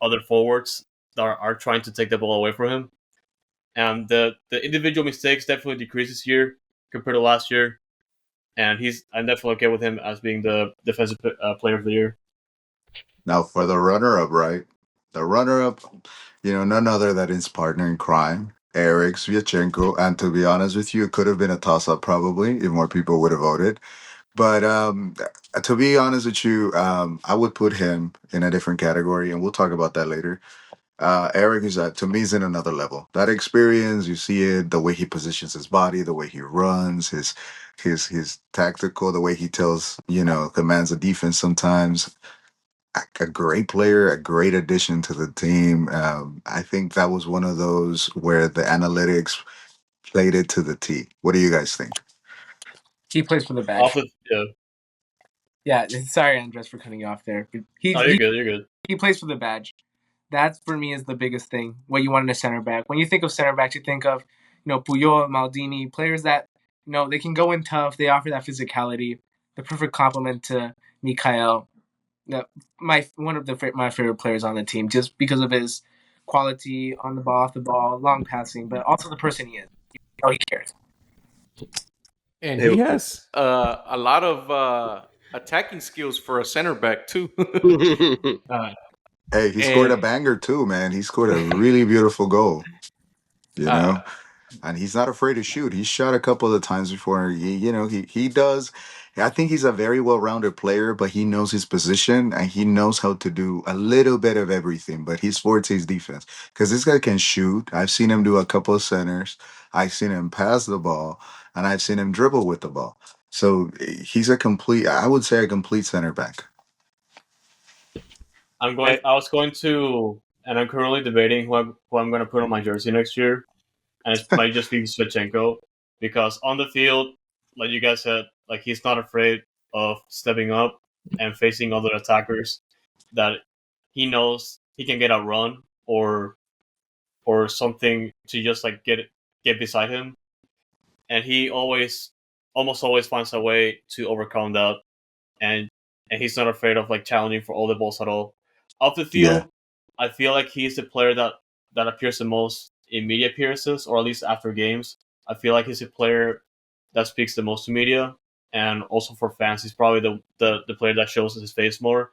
other forwards that are trying to take the ball away from him. And the individual mistakes definitely decreased this year compared to last year. And I'm definitely okay with him as being the defensive player of the year. Now for the runner-up, right? The runner-up, none other than his partner in crime, Eric Sviatchenko. And to be honest with you, it could have been a toss-up probably if more people would have voted. But to be honest with you, I would put him in a different category, and we'll talk about that later. Eric is to me is in another level. That experience, you see it, the way he positions his body, the way he runs, his tactical, the way he commands the defense sometimes. A great player, a great addition to the team. I think that was one of those where the analytics played it to the T. What do you guys think? He plays for the badge. Off the Yeah, sorry, Andres, for cutting you off there. But no, you're good. You're good. he plays for the badge. That for me is the biggest thing. What you want in a center back. When you think of center backs, you think of Puyol, Maldini, players that they can go in tough. They offer that physicality. The perfect complement to Mikael. One of my favorite players on the team, just because of his quality on the ball, off the ball, long passing, but also the person he is. He cares. And he has a lot of attacking skills for a center back too. Hey, he scored a banger too, man. He scored a really beautiful goal. And he's not afraid to shoot. He shot a couple of times before. He does. I think he's a very well-rounded player, but he knows his position and he knows how to do a little bit of everything. But his forte is defense because this guy can shoot. I've seen him do a couple of centers. I've seen him pass the ball, and I've seen him dribble with the ball. So he's I would say, a complete center back. I was going to, and I'm currently debating who I'm going to put on my jersey next year, and it might just be Svechenko because on the field, like you guys said, like he's not afraid of stepping up and facing other attackers that he knows he can get outrun or something to just like get beside him, and he almost always finds a way to overcome that, and he's not afraid of like challenging for all the balls at all. Off the field, Yeah. I feel like he's the player that appears the most in media appearances, or at least after games. I feel like he's a player that speaks the most to media, and also for fans, he's probably the player that shows his face more.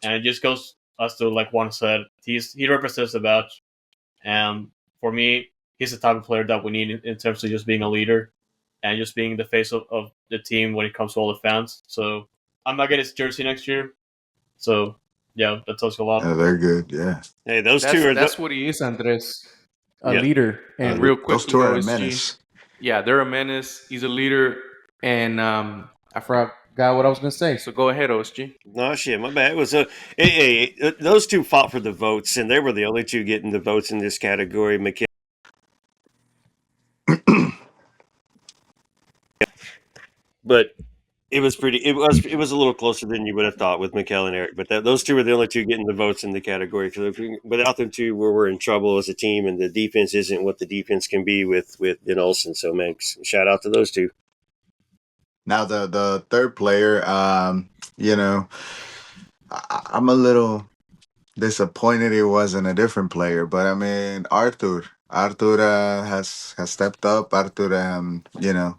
And it just goes as to like Juan said, he represents the badge, and for me, he's the type of player that we need in terms of just being a leader and just being the face of the team when it comes to all the fans. So I'm not getting his jersey next year. So yeah, that tells you a lot. They're good. Yeah. Hey, that's what he is, Andres. A Yep. leader. And real quick, those two are a menace. Yeah, they're a menace. He's a leader. And I forgot what I was going to say. So go ahead, OSG. No shit, my bad. It was those two fought for the votes, and they were the only two getting the votes in this category. But it was it was a little closer than you would have thought with Mikael and Eric. But those two were the only two getting the votes in the category. Because without them two, we're in trouble as a team, and the defense isn't what the defense can be with Ben Olsen. So, man, shout out to those two. Now the third player, I'm a little disappointed it wasn't a different player, but I mean Arthur. Arthur has stepped up. Arthur,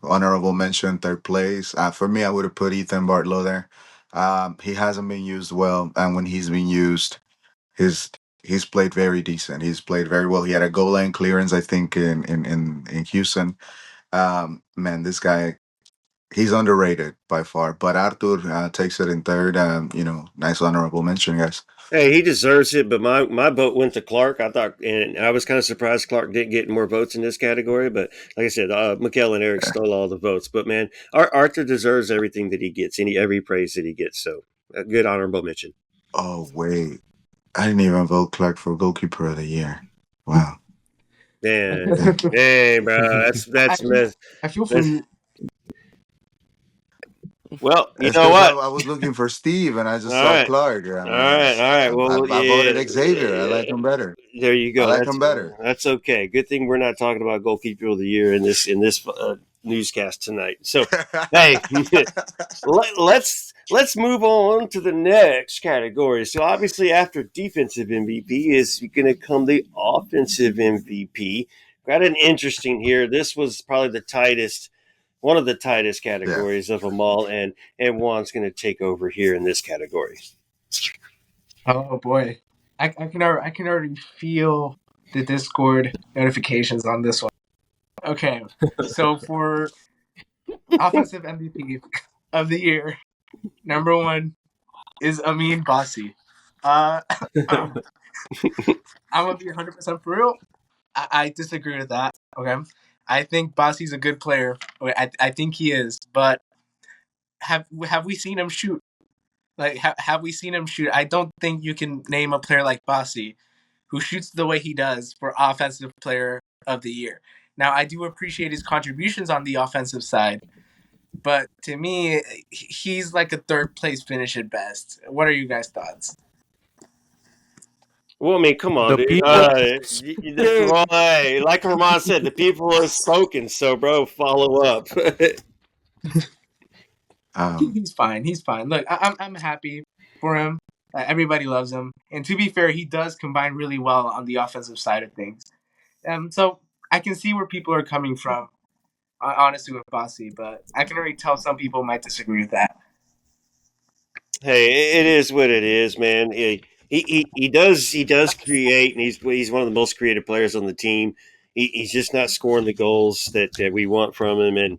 honorable mention, third place. For me, I would have put Ethan Bartlow there. He hasn't been used well, and when he's been used, his he's played very decent. He's played very well. He had a goal line clearance, I think, in Houston. Man, this guy, he's underrated by far. But Arthur takes it in third. Nice honorable mention, guys. Hey, he deserves it, but my vote went to Clark. I thought, and I was kind of surprised Clark didn't get more votes in this category. But like I said, Mikael and Eric stole all the votes. But man, Arthur deserves everything that he gets, every praise that he gets. So, a good honorable mention. Oh wait, I didn't even vote Clark for goalkeeper of the year. Wow. Dang, bro, that's I feel for Well, you It's know because what? I was looking for Steve and I All just saw right, Clark. all right, all right. Well, I voted yeah, Xavier. I like him better. there you I go. like him better. That's okay. Good thing we're not talking about goalkeeper of the year in this newscast tonight. So, hey, let's move on to the next category. So, obviously, after defensive MVP is going to come the offensive MVP. Got an interesting here. This was probably the tightest. One of the tightest Yeah. categories of them all, and Juan's going to take over here in this category. Oh boy, I can already feel the Discord notifications on this one. Okay, so for offensive MVP of the year, number one is Amin Bassi. I'm gonna be 100% for real. I disagree with that. Okay, I think Bassi's a good player. Okay, I think he is, but have we seen him shoot? Like, have we seen him shoot? I don't think you can name a player like Bassi who shoots the way he does for offensive player of the year. Now, I do appreciate his contributions on the offensive side, but to me, he's like a third place finish at best. What are you guys' thoughts? Well, I mean, come on, The dude. people. Right. Like Ramon said, the people have spoken. So, bro, follow up. He's fine. He's fine. Look, I'm happy for him. Everybody loves him, and to be fair, he does combine really well on the offensive side of things. So I can see where people are coming from, honestly, with Bassi, but I can already tell some people might disagree with that. Hey, it is what it is, man. He does create, and he's one of the most creative players on the team. He's just not scoring the goals that we want from him, and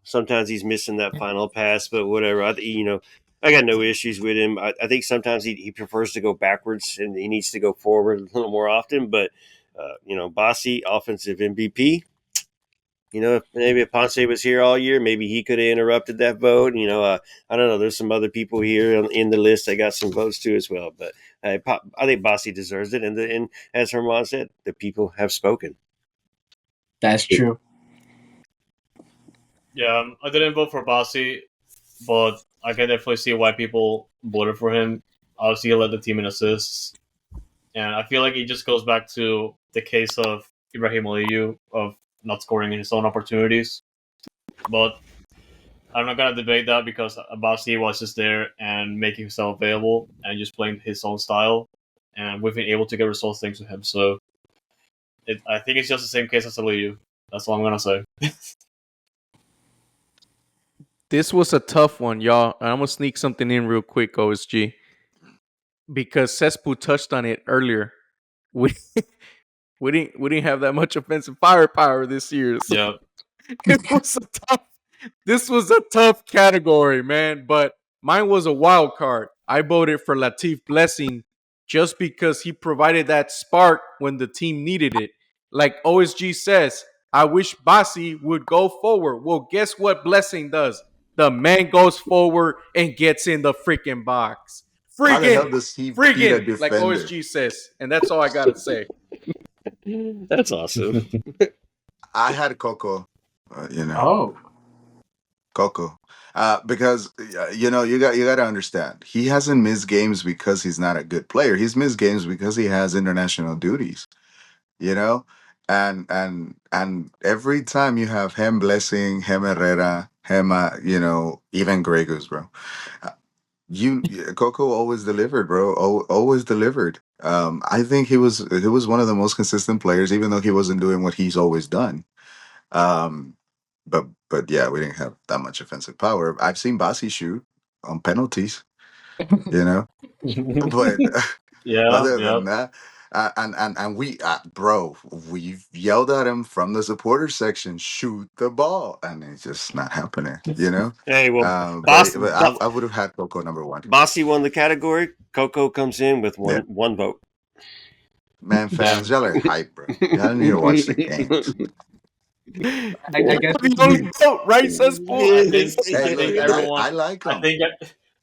sometimes he's missing that final pass. But whatever, I got no issues with him. I think sometimes he prefers to go backwards, and he needs to go forward a little more often. But Bossy, offensive MVP. If Ponce was here all year, maybe he could have interrupted that vote. I don't know. There's some other people here in the list that got some votes too as well. But I think Bossy deserves it. And as Herman said, the people have spoken. That's true. Yeah, I didn't vote for Bassi, but I can definitely see why people voted for him. Obviously, he led the team in assists, and I feel like it just goes back to the case of Ibrahim Aliyu of not scoring in his own opportunities. But I'm not gonna debate that because Bassi was just there and making himself available and just playing his own style, and we've been able to get results thanks to him. So I think it's just the same case as Aliyu. That's all I'm gonna say. This was a tough one, y'all. I'm gonna sneak something in real quick, OSG, because Xespool touched on it earlier. We we didn't have that much offensive firepower this year. So Yeah. This was a tough category, man. But mine was a wild card. I voted for Latif Blessing just because he provided that spark when the team needed it. Like OSG says, I wish Bassi would go forward. Well, guess what Blessing does? The man goes forward and gets in the freaking box. How the hell Freaking, does he beat a defender? like OSG says. And that's all I got to say. That's awesome. I had Coco, Oh, Coco, because you got to understand he hasn't missed games because he's not a good player. He's missed games because he has international duties. You know, and every time you have him Blessing, him Herrera, him, even Grey Goose, bro. Coco always delivered, bro. Always delivered. I think he was one of the most consistent players, even though he wasn't doing what he's always done. Um, but yeah, we didn't have that much offensive power. I've seen Bassi shoot on penalties, you know, but Yeah, other yeah. than that, and we, bro, we've yelled at him from the supporter section, shoot the ball, and it's just not happening, you know. Hey, well, But I would have had Coco number one. Bossy won the category. Coco comes in with one vote. Man, fans, y'all are hype, bro. Y'all need to watch the games. I guess The only vote, right, Xespool? Hey, look, everyone. I like him.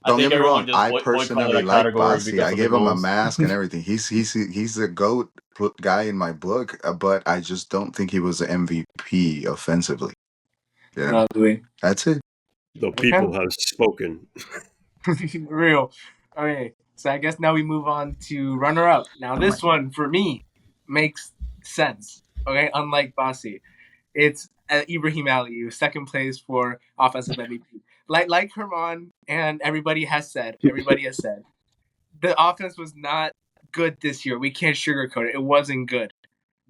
I Don't think get me everyone wrong. just I boycotted personally that like category Bassi. because I of the gave him a goals. mask and everything. He's a goat guy in my book, but I just don't think he was the MVP offensively. You know, Louis. that's it. The people have spoken. Real. Okay, so I guess now we move on to runner-up. Now this one, for me, makes sense. Okay, unlike Bassi. It's Ibrahim Aliou, second place for offensive MVP. Like Herman and everybody has said, the offense was not good this year. We can't sugarcoat it. It wasn't good.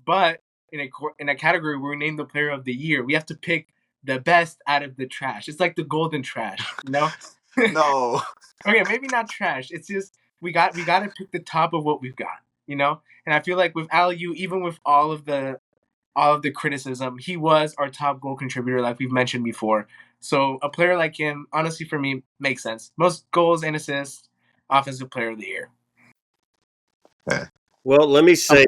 But in a category where we name the player of the year, we have to pick the best out of the trash. It's like the golden trash, you know? No. Okay, maybe not trash. It's just we got to pick the top of what we've got, you know? And I feel like with Aliou, even with all of the criticism, he was our top goal contributor, like we've mentioned before. So a player like him, honestly, for me, makes sense. Most goals and assists, offensive player of the year. Well, let me say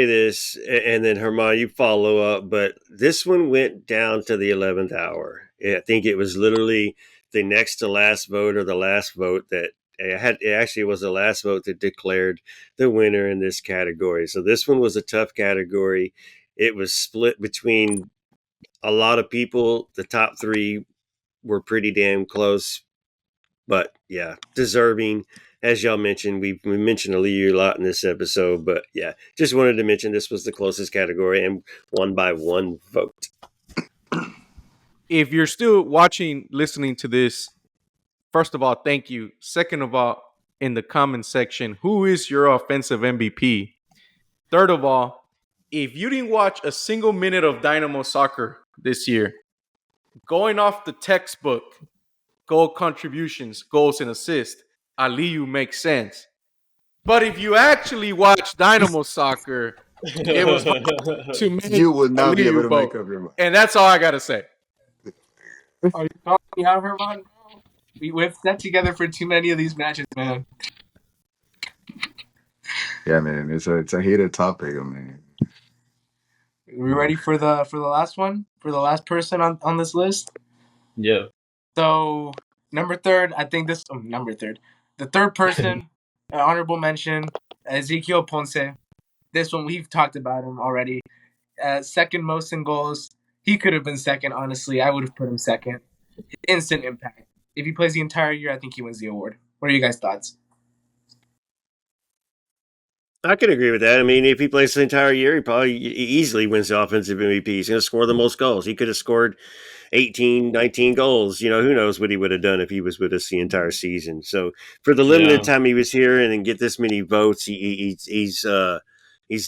this, and then Herman, you follow up. But this one went down to the 11th hour. I think it was literally the next to last vote or the last vote that it actually was the last vote that declared the winner in this category. So this one was a tough category. It was split between a lot of people. The top three were pretty damn close, but yeah, deserving. As y'all mentioned, we mentioned Aliyu a lot in this episode, but yeah, just wanted to mention this was the closest category and won by one vote. If you're still watching, listening to this, first of all, thank you. Second of all, in the comment section, who is your offensive MVP? Third of all, if you didn't watch a single minute of Dynamo soccer this year, going off the textbook, goal contributions, goals and assists, Aliyu makes sense. But if you actually watch Dynamo soccer, it was to make You would not be able to vote. make up your mind. And that's all I got to say. Are you calling me out, Herman? We've sat together for too many of these matches, man. Yeah, man, it's a heated topic. I mean, Are we ready for the last one? For the last person on this list? Yeah. So number third, the third person, honorable mention, Ezekiel Ponce. This one we've talked about him already. Second most in goals. He could have been second. Honestly, I would have put him second. Instant impact. If he plays the entire year, I think he wins the award. What are you guys' thoughts? I could agree with that. I mean, if he plays the entire year, he probably easily wins the offensive MVP. He's going to score the most goals. He could have scored 18, 19 goals. You know, who knows what he would have done if he was with us the entire season. So for the limited time he was here and then get this many votes, he's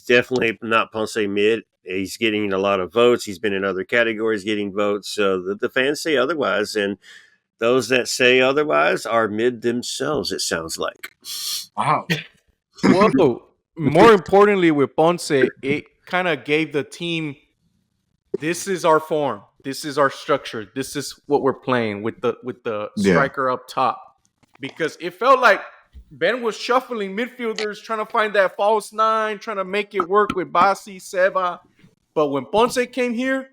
definitely not Ponce mid. He's getting a lot of votes. He's been in other categories getting votes. So the fans say otherwise, and those that say otherwise are mid themselves, it sounds like. Wow. Whoa. More importantly, with Ponce, it kind of gave the team, this is our form. This is our structure. This is what we're playing with the striker up top. Because it felt like Ben was shuffling midfielders, trying to find that false nine, trying to make it work with Bassi, Seba. But when Ponce came here,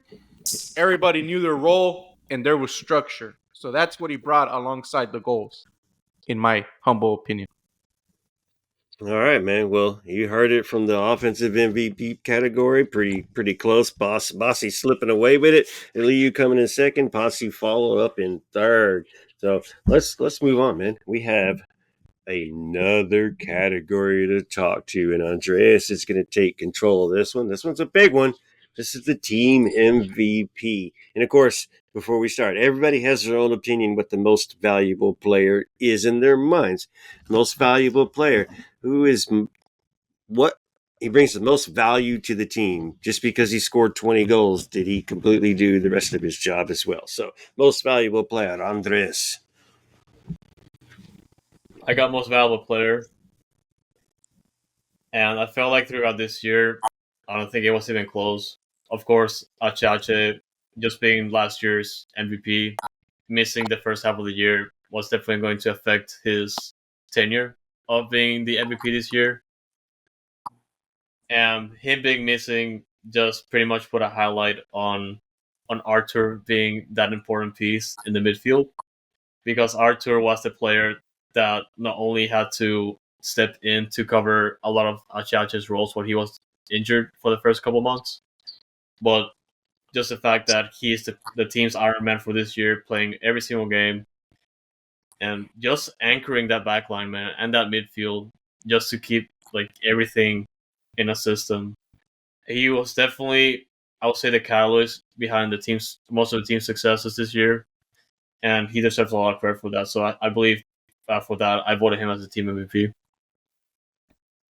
everybody knew their role and there was structure. So that's what he brought alongside the goals, in my humble opinion. All right, man. Well, you heard it from the offensive MVP category. Pretty close. Bossy slipping away with it. Liu coming in second. Posse follow up in third. So let's move on, man. We have another category to talk to, and Andreas is going to take control of this one. This one's a big one. This is the team MVP. And of course, before we start, everybody has their own opinion what the most valuable player is in their minds. Most valuable player, who is what he brings the most value to the team. Just because he scored 20 goals, did he completely do the rest of his job as well? So, most valuable player, Andres. I got most valuable player. And I felt like throughout this year, I don't think it was even close. Of course, Achache, just being last year's MVP, missing the first half of the year was definitely going to affect his tenure of being the MVP this year. And him being missing just pretty much put a highlight on Arthur being that important piece in the midfield. Because Arthur was the player that not only had to step in to cover a lot of Achache's roles when he was injured for the first couple months, but just the fact that he's the team's Iron Man for this year, playing every single game, and just anchoring that back line, man, and that midfield, just to keep like everything in a system. He was definitely, I would say, the catalyst behind most of the team's successes this year, and he deserves a lot of credit for that. So I believe for that, I voted him as the team MVP.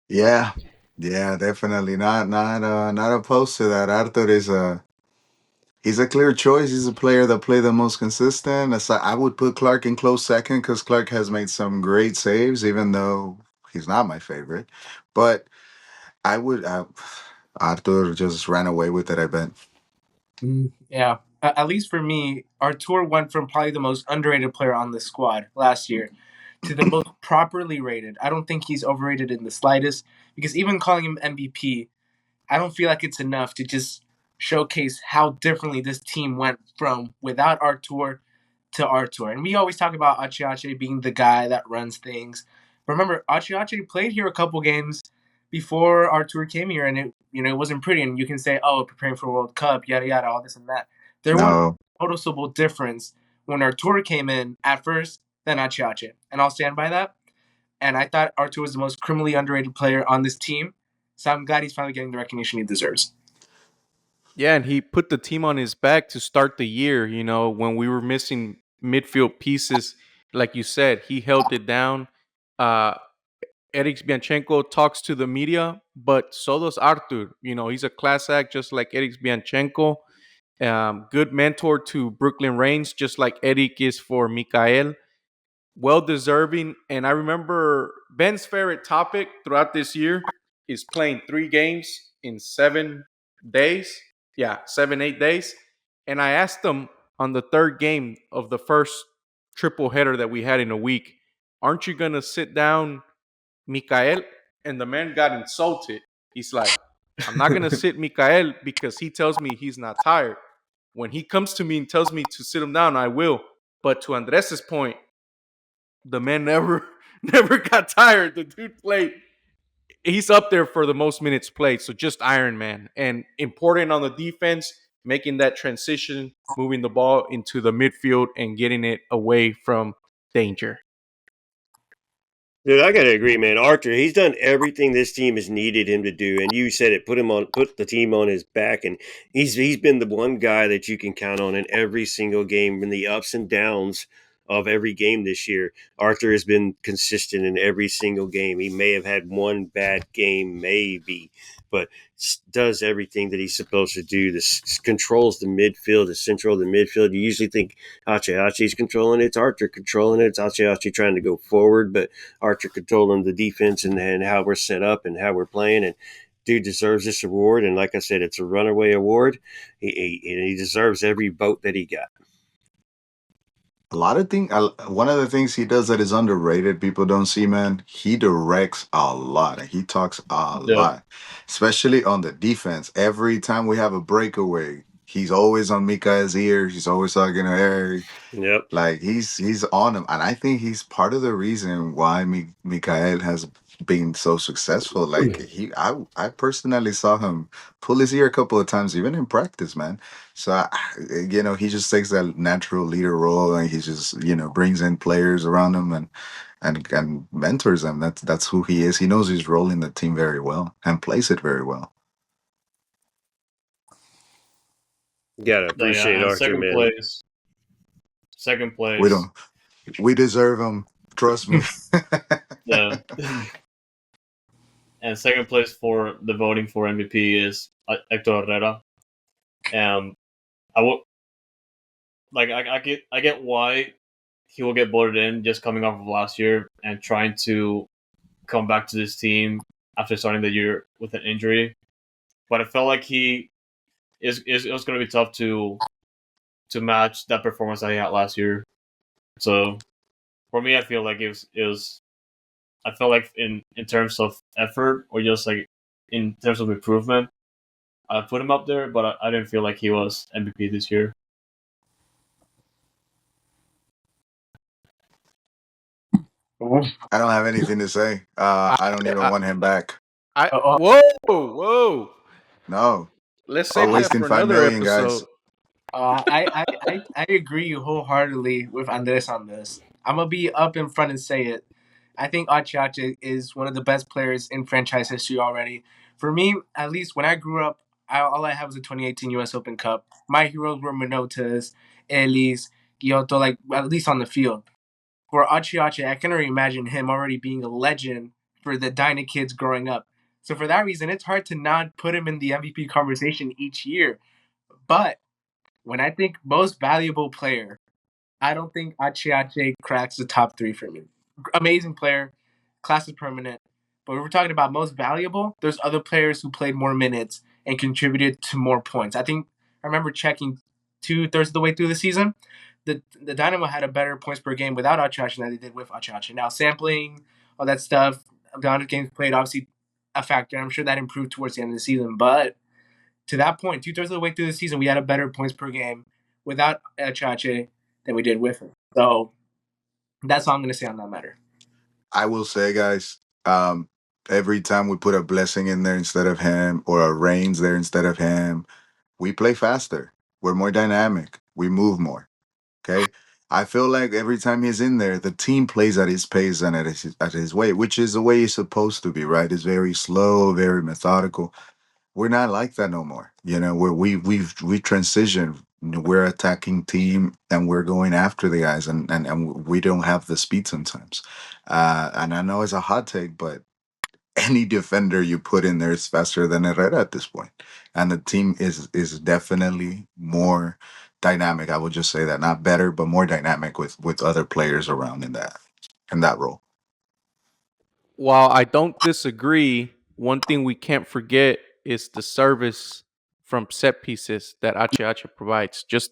Yeah, yeah, definitely not opposed to that. Arthur is he's a clear choice. He's a player that played the most consistent. I would put Clark in close second because Clark has made some great saves, even though he's not my favorite. But I would Arthur just ran away with it, I bet. Yeah. At least for me, Artur went from probably the most underrated player on the squad last year to the most properly rated. I don't think he's overrated in the slightest, because even calling him MVP, I don't feel like it's enough to just showcase how differently this team went from without Artur to Artur. And we always talk about Achiache being the guy that runs things. But remember, Achiache played here a couple games before Artur came here, and it wasn't pretty. And you can say, oh, preparing for World Cup, yada yada, all this and that. There was No, a noticeable difference when Artur came in at first than Achiache, and I'll stand by that. And I thought Artur was the most criminally underrated player on this team, so I'm glad he's finally getting the recognition he deserves. Yeah, and he put the team on his back to start the year. You know, when we were missing midfield pieces, like you said, he held it down. Uh, Eric Bianchenko talks to the media, but so does Artur. You know, he's a class act just like Eric Bianchenko. Good mentor to Brooklyn Reigns, just like Eric is for Mikael. Well deserving. And I remember Ben's favorite topic throughout this year is playing 3 games in 7 days. Yeah, 7, 8 days. And I asked him on the 3rd game of the first triple header that we had in a week, aren't you going to sit down Mikael? And the man got insulted. He's like, I'm not going to sit Mikael because he tells me he's not tired. When he comes to me and tells me to sit him down, I will. But to Andres's point, the man never never got tired. The dude played. He's up there for the most minutes played. So just Iron Man. And important on the defense, making that transition, moving the ball into the midfield and getting it away from danger. Dude, I gotta agree, man. Arthur, he's done everything this team has needed him to do, and you said it. Put the team on his back, and he's been the one guy that you can count on in every single game, in the ups and downs of every game this year. Arthur has been consistent in every single game. He may have had one bad game, maybe, but does everything that he's supposed to do. This controls the midfield, the central of the midfield. You usually think Achiache's controlling it. It's Arthur controlling it. It's Achiache trying to go forward, but Arthur controlling the defense and how we're set up and how we're playing. And dude deserves this award. And like I said, it's a runaway award. He deserves every vote that he got. a lot of things. One of the things he does that is underrated, people don't see, man. He directs a lot and he talks a Yeah. lot, especially on the defense. Every time we have a breakaway, he's always on Mika's ear. He's always talking to Harry. Yep. Like he's on him, and I think he's part of the reason why Mikael has been so successful. Like I personally saw him pull his ear a couple of times, even in practice, man. So he just takes that natural leader role, and he just brings in players around him and mentors them. That's who he is. He knows his role in the team very well and plays it very well. Gotta appreciate and Arthur, man. Second place. We deserve him. Trust me. Yeah. And second place for the voting for MVP is Hector Herrera. I would I get why he will get voted in, just coming off of last year and trying to come back to this team after starting the year with an injury. But I felt like it was going to be tough to match that performance that he had last year. So for me, I feel like it was. I felt like in terms of effort or just like in terms of improvement, I put him up there, but I didn't feel like he was MVP this year. I don't have anything to say. I don't even want him back. Whoa. No. Let's We're save that wasting for 5 another million, episode. guys. I agree wholeheartedly with Andres on this. I'm gonna be up in front and say it. I think Achi is one of the best players in franchise history already. For me, at least when I grew up, all I had was the 2018 U.S. Open Cup. My heroes were Menottes, Ellis, Giotto, like at least on the field. For Achi, I can already imagine him already being a legend for the Dyna kids growing up. So for that reason, it's hard to not put him in the MVP conversation each year. But when I think most valuable player, I don't think Achi cracks the top three for me. Amazing player, class is permanent. But when we're talking about most valuable, there's other players who played more minutes and contributed to more points. I remember checking 2/3 of the way through the season. The Dynamo had a better points per game without Achi than they did with Achi. Now sampling, all that stuff, the amount of games played, obviously a factor. I'm sure that improved towards the end of the season, but to that point, 2/3 of the way through the season, we had a better points per game without Chache than we did with him. So that's all I'm going to say on that matter. I will say, guys, every time we put a blessing in there instead of him or a Reigns there instead of him, we play faster. We're more dynamic. We move more. Okay. I feel like every time he's in there, the team plays at his pace and at his way, which is the way he's supposed to be, right? It's very slow, very methodical. We're not like that no more. You know, we transitioned. We're attacking team and we're going after the guys, and we don't have the speed sometimes. And I know it's a hot take, but any defender you put in there is faster than Herrera at this point, and the team is definitely more dynamic. I would just say that, not better, but more dynamic with other players around in that role. While I don't disagree, one thing we can't forget is the service from set pieces that Achi provides. Just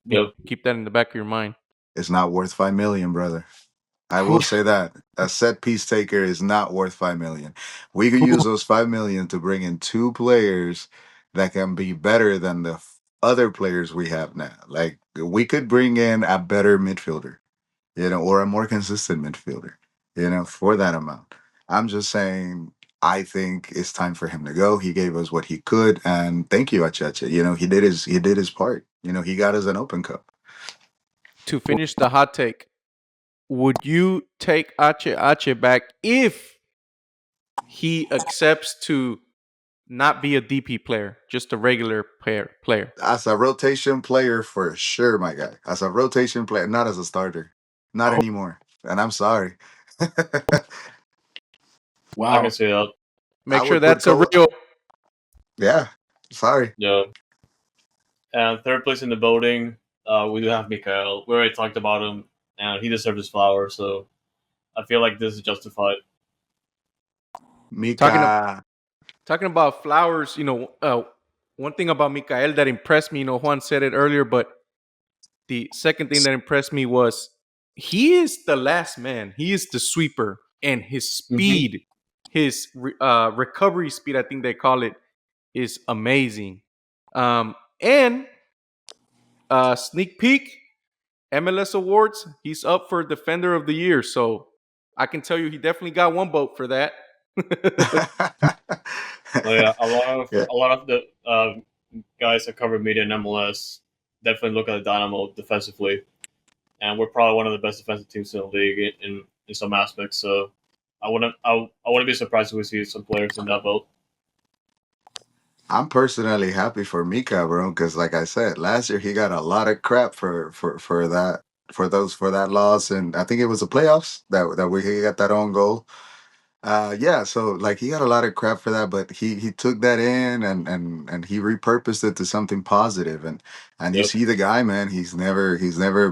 Yep. keep that in the back of your mind. It's not worth 5 million, brother. I will say that a set piece taker is not worth 5 million. We could use those 5 million to bring in two players that can be better than the other players we have now. Like we could bring in a better midfielder, or a more consistent midfielder, for that amount. I'm just saying. I think it's time for him to go. He gave us what he could, and thank you, Achacha. He did his part. He got us an Open Cup. To finish the hot take, would you take Ache back if he accepts to not be a DP player, just a regular player? As a rotation player, for sure, my guy. As a rotation player, not as a starter. Not anymore. And I'm sorry. I Wow. can see that. Make I sure would put that's a real. Yeah. Sorry. Yeah. And third place in the voting, we do have Mikael. We already talked about him, and he deserves his flowers. So I feel like this is justified. Mika. Talking about flowers, one thing about Mikael that impressed me, Juan said it earlier, but the second thing that impressed me was he is the last man. He is the sweeper, and his speed, his recovery speed, I think they call it, is amazing. And sneak peek, MLS awards, he's up for Defender of the Year. So I can tell you, he definitely got one vote for that. So yeah, a lot of Yeah. a lot of the guys that cover media in MLS definitely look at the Dynamo defensively, and we're probably one of the best defensive teams in the league in some aspects. So I wouldn't be surprised if we see some players in that vote. I'm personally happy for Mika, bro, because like I said, last year he got a lot of crap for that for that loss, and I think it was the playoffs that he got that own goal. Yeah, so like he got a lot of crap for that, but he took that in and he repurposed it to something positive, and you Yep. see the guy, man, he's never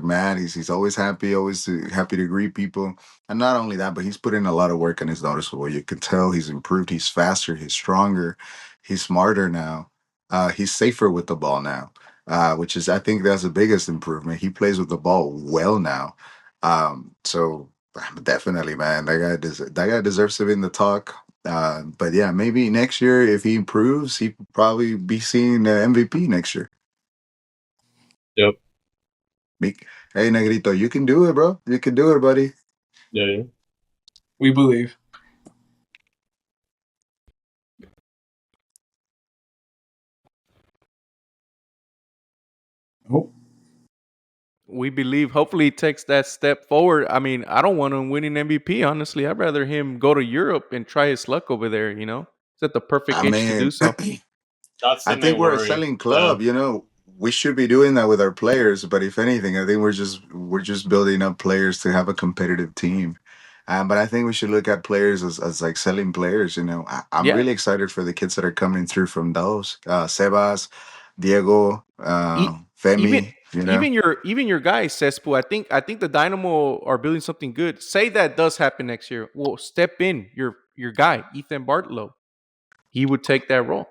mad. He's always happy, happy to greet people, and not only that, but he's put in a lot of work and it's noticeable. You can tell he's improved. He's faster. He's stronger. He's smarter now. He's safer with the ball now, which is I think that's the biggest improvement. He plays with the ball well now. So definitely, man. That guy deserves to be in the talk. But yeah, maybe next year if he improves, he could probably be seeing the MVP next year. Yep. Hey, Negrito, you can do it, bro. You can do it, buddy. Yeah. We believe. Oh. We believe hopefully he takes that step forward. I mean, I don't want him winning MVP, honestly. I'd rather him go to Europe and try his luck over there, you know? It's at the perfect I age to do mean, so. That's I the think main we're a worry. selling club. You know, we should be doing that with our players. But if anything, I think we're just building up players to have a competitive team. But I think we should look at players as like selling players. You know, I'm Yeah. really excited for the kids that are coming through from those Sebas, Diego, E- even Femi. You know, even your guy Xespool, I think the Dynamo are building something good. Say that does happen next year. Well, step in your guy, Ethan Bartlow. He would take that role.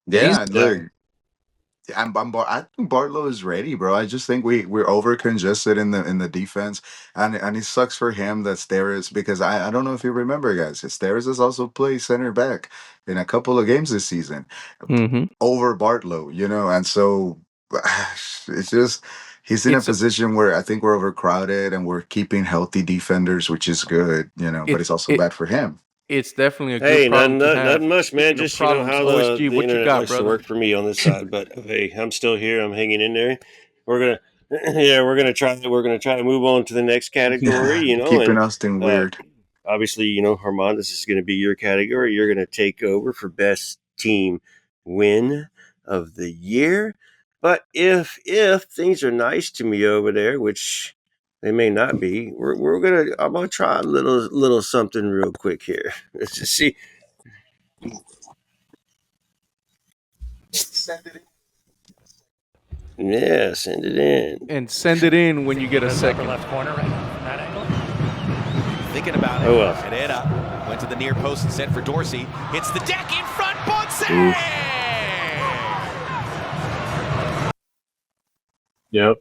He's yeah. And Yeah. look, I think Bartlow is ready, bro. I just think we're over congested in the defense, and it sucks for him that Steres, because I don't know if you remember, guys. Steres has also played center back in a couple of games this season Mhm. over Bartlow, you know, and so it's just he's in a It's a position where I think we're overcrowded and we're keeping healthy defenders, which is good, you know, but it's it's also it bad for him. it's definitely a good Hey, problem to have. nothing much, man. Speaking of Just you know problems, how OSG, the what you internet got, likes to brother? work for me on this side. But hey, I'm still here. I'm hanging in there. We're gonna, yeah, we're gonna try to move on to the next category. You know, Keeping and Austin uh, weird. obviously, you know, Armand, this is going to be your category. You're going to take over for best team win of the year. But if things are nice to me over there, which they may not be, I'm gonna try a little something real quick here. Let's just see. Yeah, send it in. And send it in when you get a Goes upper second. left corner, right from that angle. Thinking about it. Oh well. Pereira went to the near post and sent for Dorsey. Hits the deck in front. Ponce! Yep.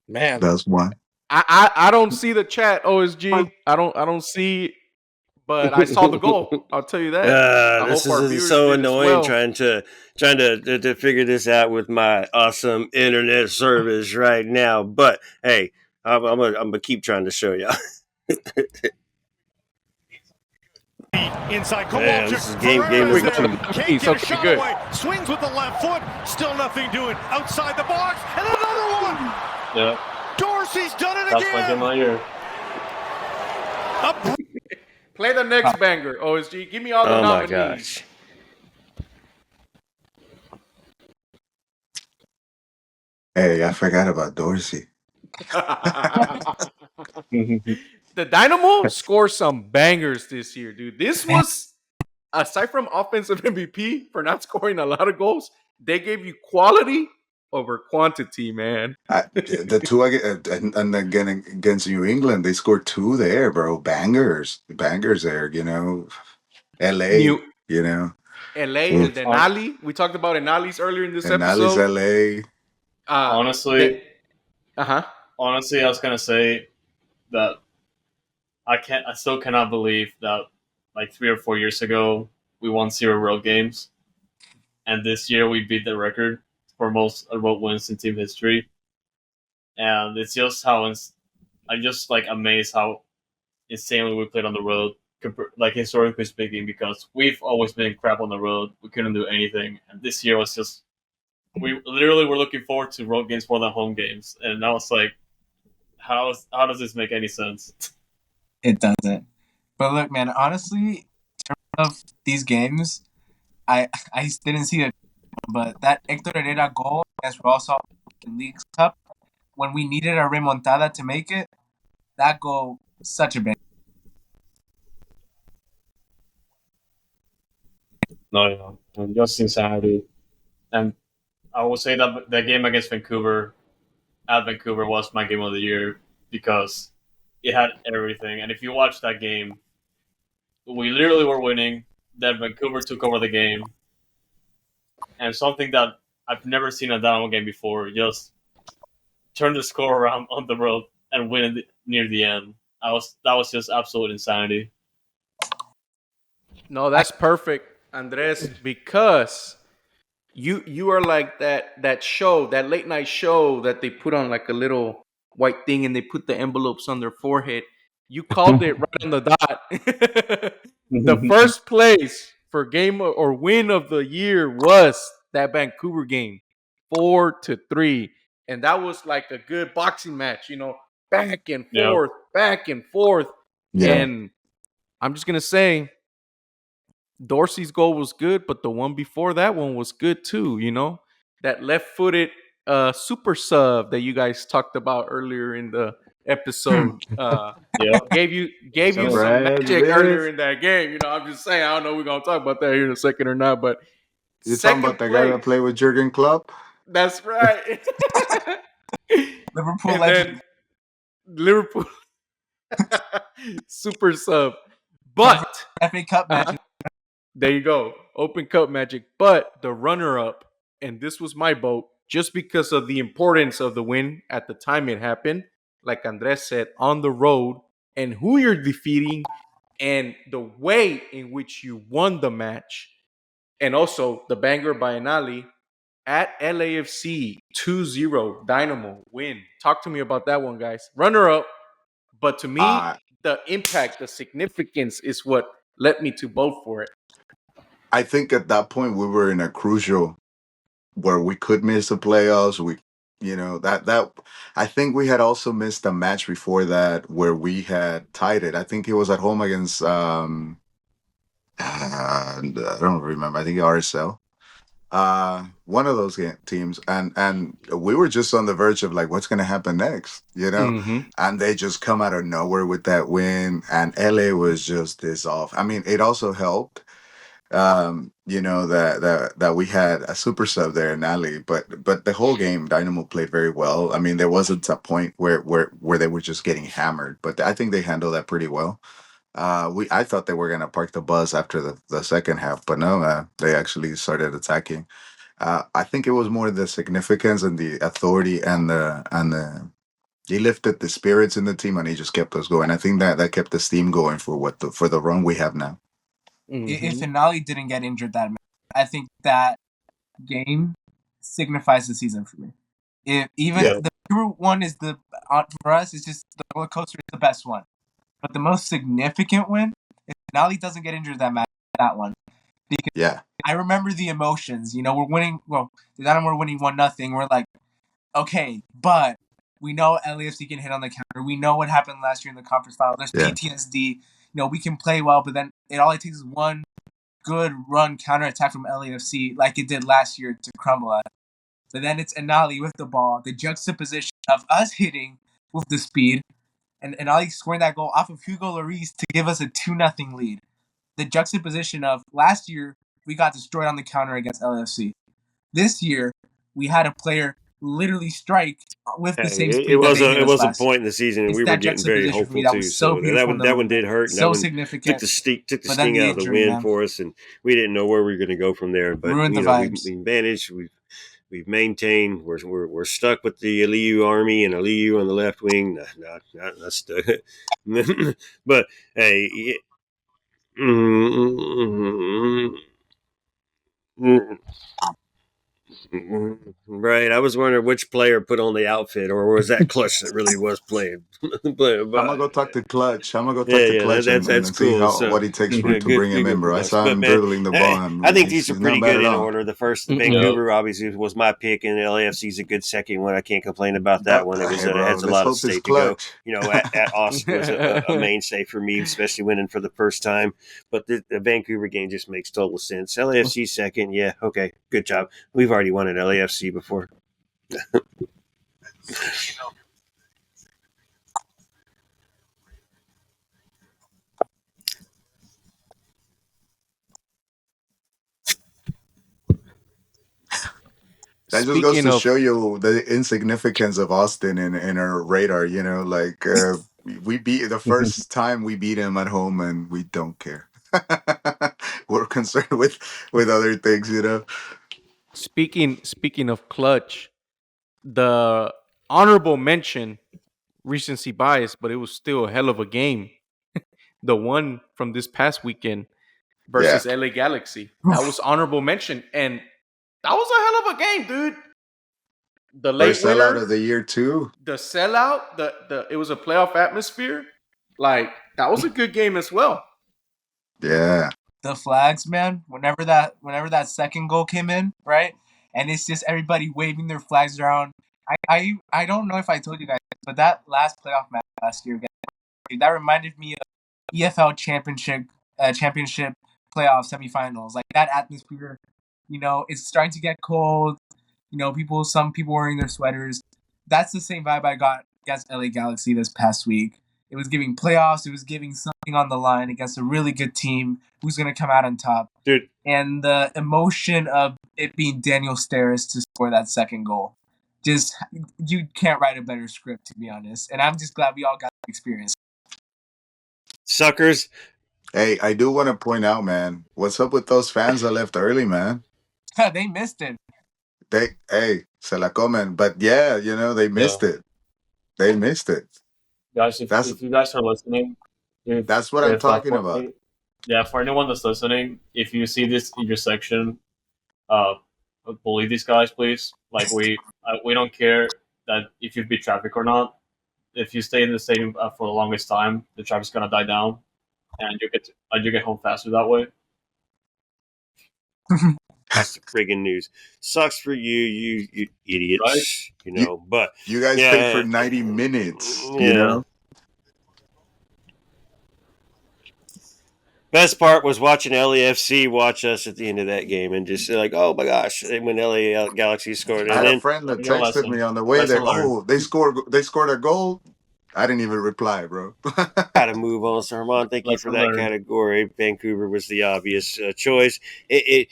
Man. That's one. I don't see the chat, OSG. I don't see, but I saw the goal. I'll tell you that. I This hope our is viewers so did as annoying well. trying to figure this out with my awesome internet service right now. But hey, I'm gonna keep trying to show y'all. Inside Man, Kowalczyk. this is game Pereira's number there. 2. Can't get a Okay, shot good. away. Swings with the left foot. Still nothing doing. Outside the box. And another one. Yeah. Dorsey's done it That's my game again. of the year. Play the next banger, OSG. Give me all the Oh my nominees. gosh. Hey, I forgot about Dorsey. The Dynamo scored some bangers this year, dude. This was, aside from offensive MVP for not scoring a lot of goals, they gave you quality over quantity, man. The two and again against New England, they scored two there, bro. Bangers there. You know, L.A. New You know, LA, El Oof. Denali. We talked about Enali's earlier in this and Ali's episode. L.A. Honestly, Uh-huh. honestly, I was gonna say that I still cannot believe that like 3 or 4 years ago we won 0 road games, and this year we beat the record for most road wins in team history. And it's just I'm just like amazed how insanely we played on the road, like historically speaking, because we've always been crap on the road. We couldn't do anything, and this year was just we literally were looking forward to road games more than home games, and now it's like, how does this make any sense? It doesn't. But look, man, honestly, in terms of these games, I didn't see it, but that Hector Herrera goal against Real Salt Lake League Cup, when we needed a remontada to make it, that goal, such a big. No, yeah, just insanity. And I will say that that game against Vancouver, at Vancouver, was my game of the year because it had everything. And if you watch that game, we literally were winning. Then Vancouver took over the game, and something that I've never seen a Dynamo game before, just turn the score around on the road and win it near the end. That was just absolute insanity. No, that's perfect, Andres, because you are like that show, that late night show that they put on like a little white thing and they put the envelopes on their forehead. You called it right on the dot. The first place for game or win of the year was that Vancouver game, 4-3. And that was like a good boxing match, back and forth, back and forth. Yeah. And I'm just going to say Dorsey's goal was good, but the one before that one was good too, That left-footed super sub that you guys talked about earlier in the episode gave you some Brad magic earlier Pitt. in that game. I'm just saying, I don't know if we're going to talk about that here in a second or not, but You're talking about the guy that played with Jurgen Klopp? That's right. Liverpool And legend. then Liverpool super sub. But FA Cup match. there you go. Open Cup magic. But the runner-up, and this was my vote, just because of the importance of the win at the time it happened, like Andres said, on the road, and who you're defeating, and the way in which you won the match, and also the banger by Anali at LAFC 2-0 Dynamo win. Talk to me about that one, guys. Runner-up, but to me, the impact, the significance is what led me to vote for it. I think at that point we were in a crucial where we could miss the playoffs. That I think we had also missed a match before that where we had tied it. I think it was at home against I don't remember. I think RSL. One of those teams, and we were just on the verge of like, what's going to happen next, And they just come out of nowhere with that win, and LA was just this off. I mean, it also helped, that we had a super sub there in Ali, but the whole game, Dynamo played very well. I mean, there wasn't a point where they were just getting hammered, but I think they handled that pretty well. I thought they were gonna park the bus after the second half, but no, they actually started attacking. I think it was more the significance and the authority and the he lifted the spirits in the team and he just kept us going. I think that kept the steam going for the run we have now. If Anali didn't get injured that match, I think that game signifies the season for me. The one is for us, it's just the roller coaster is the best one. But the most significant win, if Nali doesn't get injured that match, that one. Because I remember the emotions. We're winning. Well, the Dynamo were winning 1-0. We're like, okay, but we know LAFC can hit on the counter. We know what happened last year in the conference final. There's PTSD. We can play well, but then all it takes is one good run counterattack from LAFC like it did last year to crumble us. But then it's Anali with the ball. The juxtaposition of us hitting with the speed and Ali scoring that goal off of Hugo Lloris to give us a 2-0 lead. The juxtaposition of last year, we got destroyed on the counter against LAFC. This year, we had a player literally strike with the same speed. It was a point in the season, and we were getting very hopeful too. So that one did hurt. So that significant. Took the sting out of the win for us, and we didn't know where we were going to go from there. But ruined the vibes. We managed. We've maintained. We're stuck with the Aliyu army and Aliyu on the left wing. Not stuck. But hey. Right, I was wondering which player put on the outfit, or was that Clutch that really was playing? but I'm gonna go talk to Clutch. I'm gonna go talk to Clutch and cool. see what he takes to bring him in, bro. I saw him dribbling the ball. I think these are pretty good in order. The first, Vancouver, obviously, was my pick, and LAFC's a good second one. I can't complain about that one. It has a lot of stake to go. At Austin was a mainstay for me, especially winning for the first time. But the Vancouver game just makes total sense. LAFC second, okay, good job. We've already won at LAFC before. That just goes to show you the insignificance of Austin in our radar. We beat the first time we beat him at home, and we don't care. We're concerned with other things, Speaking of Clutch, the honorable mention, recency bias, but it was still a hell of a game. The one from this past weekend versus LA Galaxy. That was honorable mention, and that was a hell of a game, dude. The late sellout of the year too. The sellout, it was a playoff atmosphere. Like, that was a good game as well. Yeah. The flags, man. Whenever that second goal came in, right? And it's just everybody waving their flags around. I don't know if I told you guys, but that last playoff match last year, that reminded me of EFL championship playoff semifinals. Like that atmosphere, it's starting to get cold. Some people wearing their sweaters. That's the same vibe I got against LA Galaxy this past week. It was giving playoffs. It was giving something on the line against a really good team who's going to come out on top. Dude. And the emotion of it being Daniel Steres to score that second goal. Just, you can't write a better script, to be honest. And I'm just glad we all got the experience. Suckers. Hey, I do want to point out, man, what's up with those fans that left early, man? They missed it. Se la comen. But yeah, they missed it. They missed it. Guys, if you guys are listening, that's what I'm talking about. Yeah, for anyone that's listening, if you see this in your section, bully these guys, please. Like we don't care that if you beat traffic or not. If you stay in the stadium for the longest time, the traffic's gonna die down, and you get home faster that way. That's the friggin' news. Sucks for you idiots. Right? But you guys paid for 90 minutes. Yeah. Best part was watching LAFC watch us at the end of that game and just like, oh my gosh, when LA Galaxy scored. And I had a friend that texted me on the way there. Oh, they scored a goal. I didn't even reply, bro. Gotta move on, Sir Armand. Thank you for that category. Vancouver was the obvious choice. They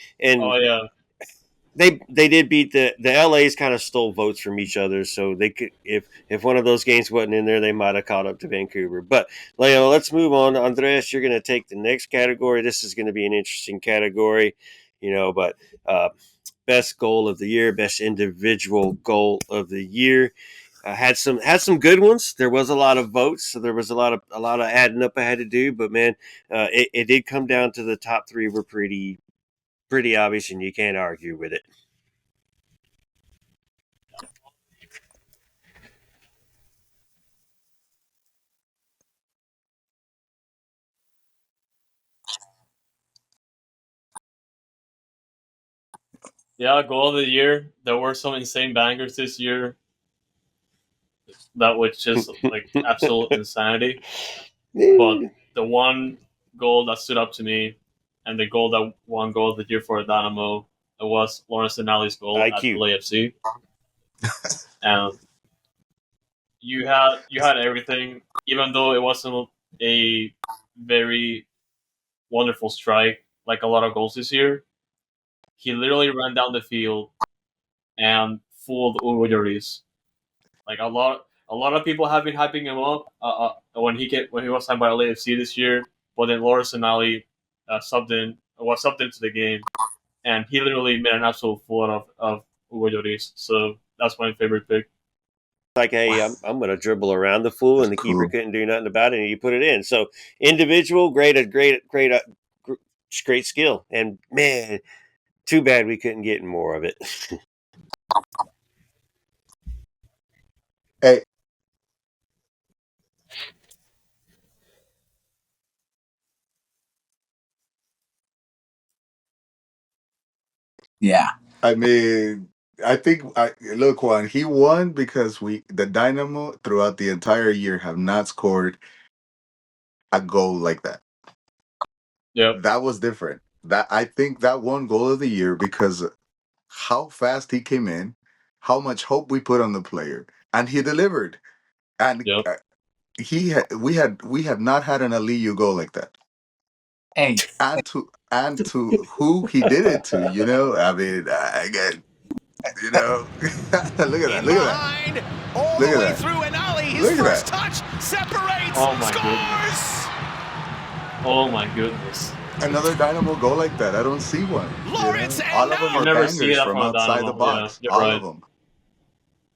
did beat the LA's kind of stole votes from each other, so they could if one of those games wasn't in there, they might have caught up to Vancouver. But let's move on. Andres, you're going to take the next category. This is going to be an interesting category, but best goal of the year, best individual goal of the year. Had some good ones. There was a lot of votes, so there was a lot of adding up I had to do. But man, it did come down to the top three were pretty obvious, and you can't argue with it. Yeah, goal of the year. There were some insane bangers this year. That was just like absolute insanity. But the one goal that stood up to me, and the goal that won goal of the year for Dynamo, it was Lawrence Denali's goal at LAFC. And you had everything, even though it wasn't a very wonderful strike like a lot of goals this year. He literally ran down the field and fooled Hugo Lloris. Like a lot of people have been hyping him up when he was signed by LAFC this year, but then Lawrence Denali was subbed into the game, and he literally made an absolute fool of Hugo Lloris. So that's my favorite pick. Like, hey, I'm going to dribble around the fool, and the keeper couldn't do nothing about it, and you put it in. So individual, great skill, and man, too bad we couldn't get more of it. Hey. Yeah. I mean, I think look, Juan, he won because the Dynamo throughout the entire year have not scored a goal like that. Yeah, that was different. I think that one goal of the year because how fast he came in, how much hope we put on the player, and he delivered. And we have not had an Aliyu goal like that. Hey, and to who he did it to, I mean, again, look at that, look at that, all look the at way that. through, and Ali, his Look at first that. touch separates, Oh my scores. Oh my goodness! Another Dynamo goal like that, I don't see one. Lawrence All of them are never see bangers that from from outside Dynamo. the box. Yeah, All right. of them.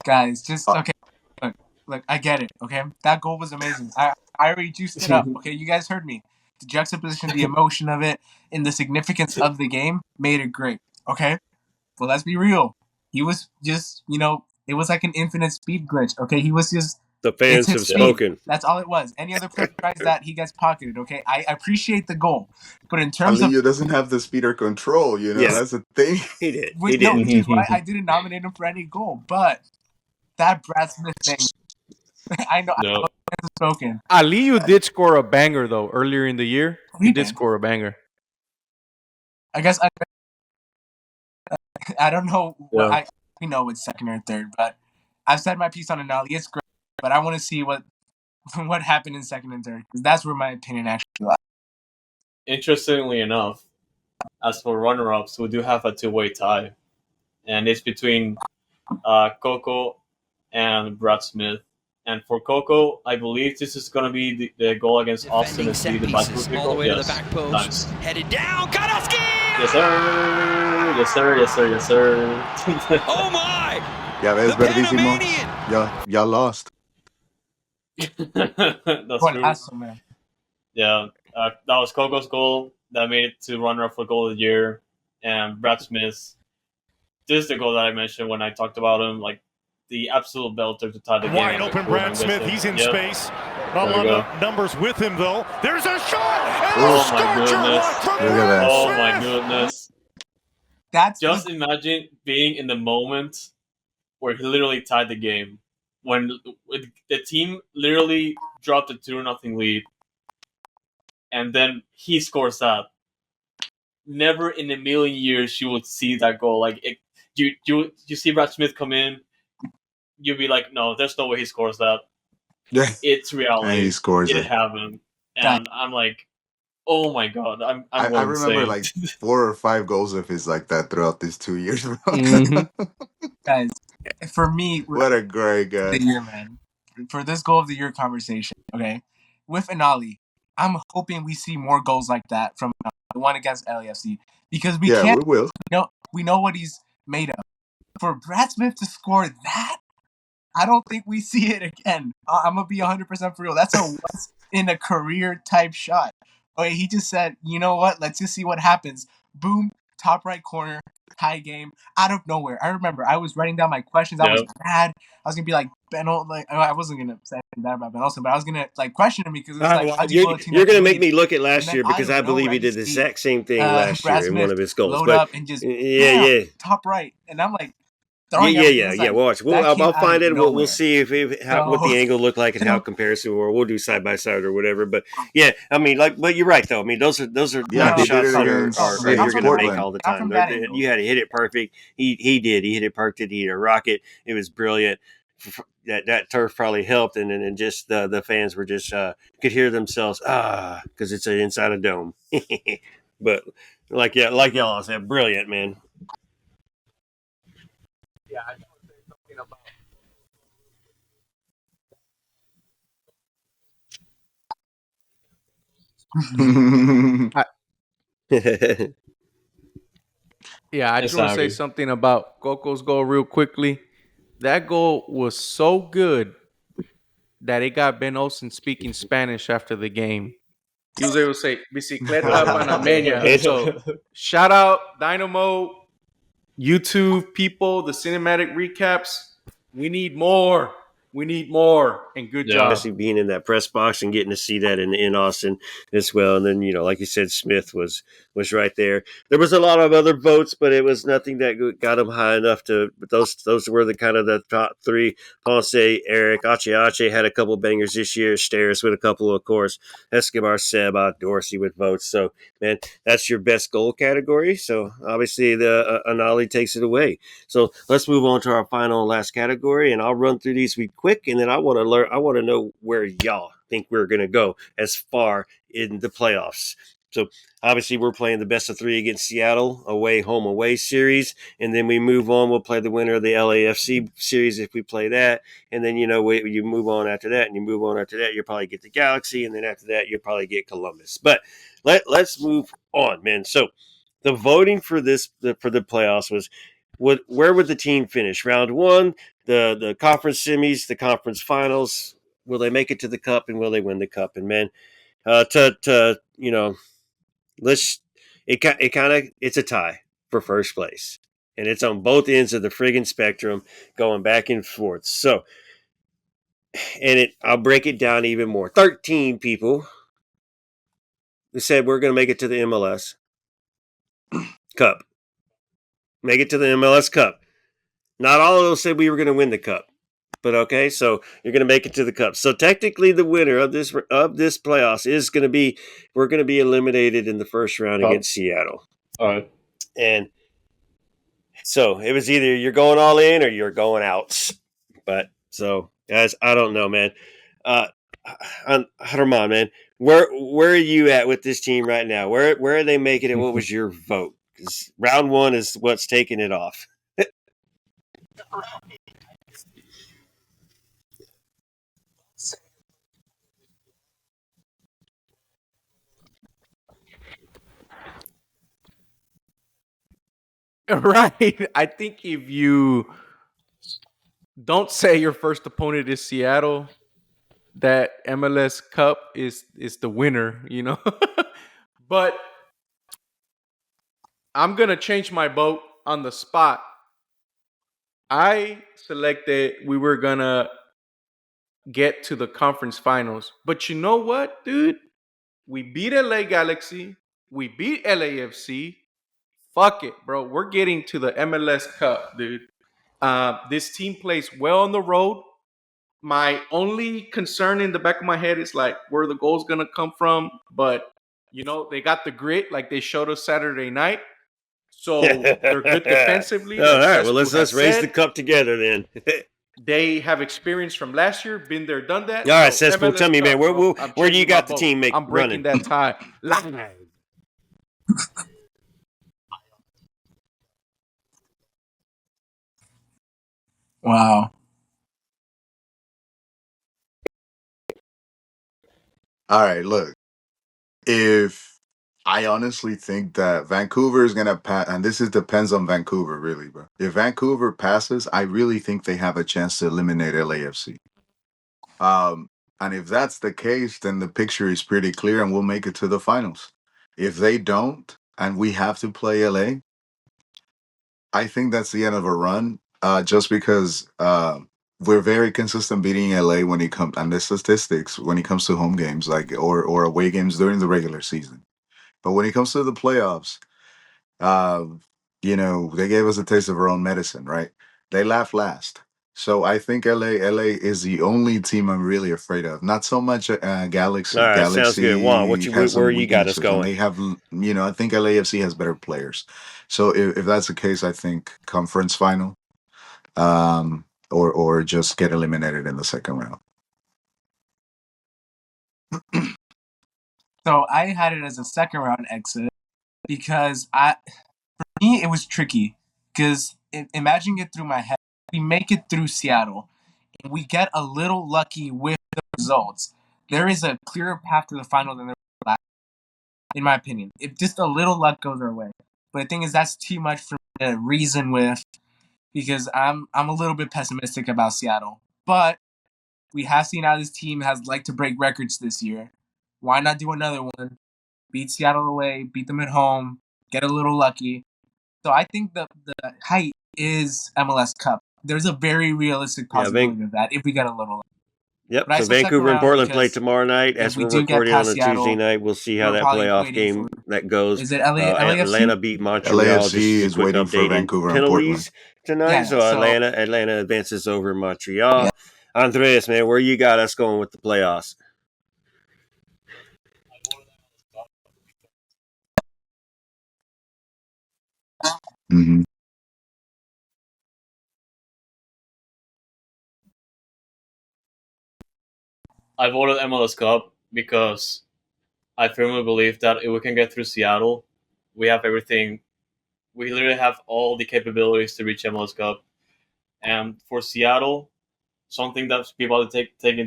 guys, just okay. Look, I get it. Okay, that goal was amazing. I already juiced it up. Okay, you guys heard me. The juxtaposition, the emotion of it, and the significance of the game made it great. Okay, but let's be real. He was just, it was like an infinite speed glitch. Okay, he was just. The fans have spoken. That's all it was. Any other player tries that, he gets pocketed. Okay, I appreciate the goal, but in terms Aliyu of doesn't have the speed or control. That's the thing. He did. which is why I didn't nominate him for any goal. But that Brad Smith thing. I know No. it's spoken. Aliyu did score a banger though earlier in the year. He did score a banger. I guess I don't know what Yeah. we know it's second or third, but I've said my piece on Anali. It's great, but I want to see what happened in second and third, because that's where my opinion actually lies. Interestingly enough, as for runner-ups, we do have a two-way tie, and it's between Coco and Brad Smith. And for Coco, I believe this is going to be the goal against Austin Defending FC, set the pieces bicycle all the goal. way to Yes. the back post. Nice. Headed down, Kadoski! Yes, sir. Yes, sir. Yes, sir. Yes, sir. Oh my! Yeah, ves, The Verdísimo. Panamanian! Y'all lost. That's true. Awesome, man. Yeah, that was Coco's goal that made it to runner-up for goal of the year, and Brad Smith. This is the goal that I mentioned when I talked about him, like the absolute belter to tie the game. Wide open Brad Smith. He's in space. Not a lot of numbers with him, though. There's a shot! And Oh, a my scorcher goodness. from Look at that. Oh Smith. my goodness! That's Just imagine being in the moment where he literally tied the game, when the team literally dropped a 2-0 lead, and then he scores that. Never in a million years you would see that goal. Like you see Brad Smith come in, you'd be like, no, there's no way he scores that. Yeah. It's reality. And he scores it it. happened, and I'm like, oh my god, I'm I going remember insane. like 4 or 5 goals of his like that throughout these 2 years. Bro. guys. For me, What a great guy. the year, man. For this goal of the year conversation, okay, with Anali, I'm hoping we see more goals like that from the one against LAFC, because we Yeah, can't. we will. We know what he's made of. For Brad Smith to score that, I don't think we see it again. I'm gonna be 100% for real. That's a once in a career type shot. Okay, he just said, you know what? Let's just see what happens. Boom, top right corner, tie game, out of nowhere. I remember I was writing down my questions. I was Yep. mad. I was gonna be like Beno, like I wasn't gonna say that about Ben Olsen, but I was gonna like question him because it was like, how'd you blow a team You're out going to the make lead? me look at And last then year because out I of believe nowhere, he I did just the see, exact same thing last Brad year in Smith one of his goals. load But up and just yeah. top right, and I'm like throwing Yeah. everything. It's like, Watch. that came I'll out find of it. We'll nowhere. see if what the angle looked like and how comparison, or we'll do side by side or whatever. But yeah, I mean, but you're right though. I mean, those are Yeah, not he did shots it that against, you're against going to make Portland. all the Not time. from that angle. You had to hit it perfect. He did. He hit it perfect. He hit a rocket. It was brilliant. That turf probably helped, and just the fans were just could hear themselves because it's inside a dome. But like y'all said, brilliant, man. Yeah, I just want to say something about. Yeah, I just want to say something about Coco's goal real quickly. That goal was so good that it got Ben Olsen speaking Spanish after the game. He was able to say "Bicicleta Panameña." So shout out Dynamo, YouTube people, the cinematic recaps. We need more. We need more. And good job. Especially being in that press box and getting to see that in Austin as well. And then, like you said, Smith was right there. There was a lot of other votes, but it was nothing that got him high enough to. But those were the kind of the top three. Ponce, Eric, Ache had a couple bangers this year. Steres with a couple, of course. Escobar, Seba, Dorsey with votes. So, man, that's your best goal category. So, obviously, the Anali takes it away. So, let's move on to our final and last category, and I'll run through these quick, and then I want to know where y'all think we're going to go as far in the playoffs. So obviously we're playing the best of 3 against Seattle, home away series, and then we move on. We'll play the winner of the LAFC series if we play that, and then you move on after that, and you move on after that. You'll probably get the Galaxy, and then after that you'll probably get Columbus. But let's move on, man. So the voting for the playoffs was, where would the team finish? Round 1, the conference semis, the conference finals. Will they make it to the cup, and will they win the cup? And man, it's a tie for first place, and it's on both ends of the friggin' spectrum, going back and forth. So, I'll break it down even more. 13 people who said we're going to make it to the MLS Cup. Make it to the MLS Cup. Not all of those said we were going to win the cup. But okay, so you're going to make it to the Cup. So technically, the winner of this playoffs is going to be we're going to be eliminated in the first round against Seattle. All right. And so it was either you're going all in or you're going out. But so guys, I don't know, man. Herman, man, where are you at with this team right now? Where are they making it? What was your vote? Because round one is what's taking it off. Right. I think if you don't say your first opponent is Seattle, that MLS Cup is the winner, you know. But I'm gonna change my vote on the spot. I selected we were gonna get to the conference finals, but you know what, dude? We beat LA Galaxy, we beat LAFC. Fuck it, bro. We're getting to the MLS Cup, dude. This team plays well on the road. My only concern in the back of my head is like where the goal's gonna come from, but you know they got the grit like they showed us Saturday night, so they're good defensively. All Like right, well Xespool let's raise said. the cup together then. They have experience from last year, been there, done that. All right, So Xespool, MLS tell me, Cup, man, bro. where do you changing got my the team vote. I'm breaking running? that tie. Wow. All right, look. If I honestly think that Vancouver is gonna pass, and this is depends on Vancouver, really, bro. If Vancouver passes, I really think they have a chance to eliminate LAFC. And if that's the case, then the picture is pretty clear, and we'll make it to the finals. If they don't, and we have to play LA, I think that's the end of a run. Just because we're very consistent beating LA when it comes, and the statistics when it comes to home games, like or away games during the regular season. But when it comes to the playoffs, uh, they gave us a taste of our own medicine, right? They laughed last. So I think LA is the only team I'm really afraid of. Not so much Galaxy. All right, sounds good. Juan, Galaxy has where some you got us weaknesses, and going? they have, I think LAFC has better players. So if that's the case, I think conference final, or just get eliminated in the second round. So I had it as a second round exit because for me it was tricky because imagine it through my head. We make it through Seattle and we get a little lucky with the results. There is a clearer path to the final than there was last, in my opinion. If just a little luck goes our way. But the thing is that's too much for me to reason with because I'm a little bit pessimistic about Seattle. But we have seen how this team has liked to break records this year. Why not do another one? Beat Seattle away, beat them at home, get a little lucky. So I think the height is MLS Cup. There's a very realistic possibility of that if we get a little lucky. Yep. But I So still second Vancouver and round Portland play because tomorrow night. if As we we're do get recording on past a Tuesday Seattle, night, we'll see how we're that probably playoff waiting game for. that goes. Is it LAFC? Atlanta beat Montreal. LAFC Just as a is quick waiting for update in Vancouver and Portland. penalties tonight. Yeah, so so- Atlanta advances over Montreal. Yeah. Andreas, man, where you got us going with the playoffs? Mm-hmm. I voted MLS Cup because I firmly believe that if we can get through Seattle, we have everything. We literally have all the capabilities to reach MLS Cup. And for Seattle, something that people have to take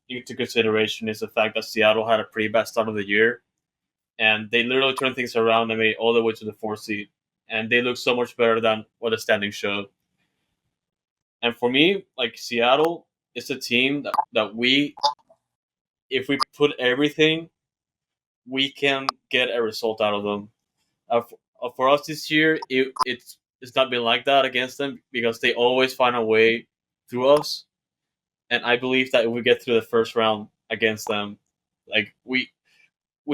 into consideration is the fact that Seattle had a pretty bad start of the year, and they literally turned things around and made it all the way to the fourth seed, and they look so much better than what the standings showed. And for me, like Seattle is a team that we, if we put everything, we can get a result out of them. For us this year, it's not been like that against them because they always find a way through us. And I believe that if we get through the first round against them, like we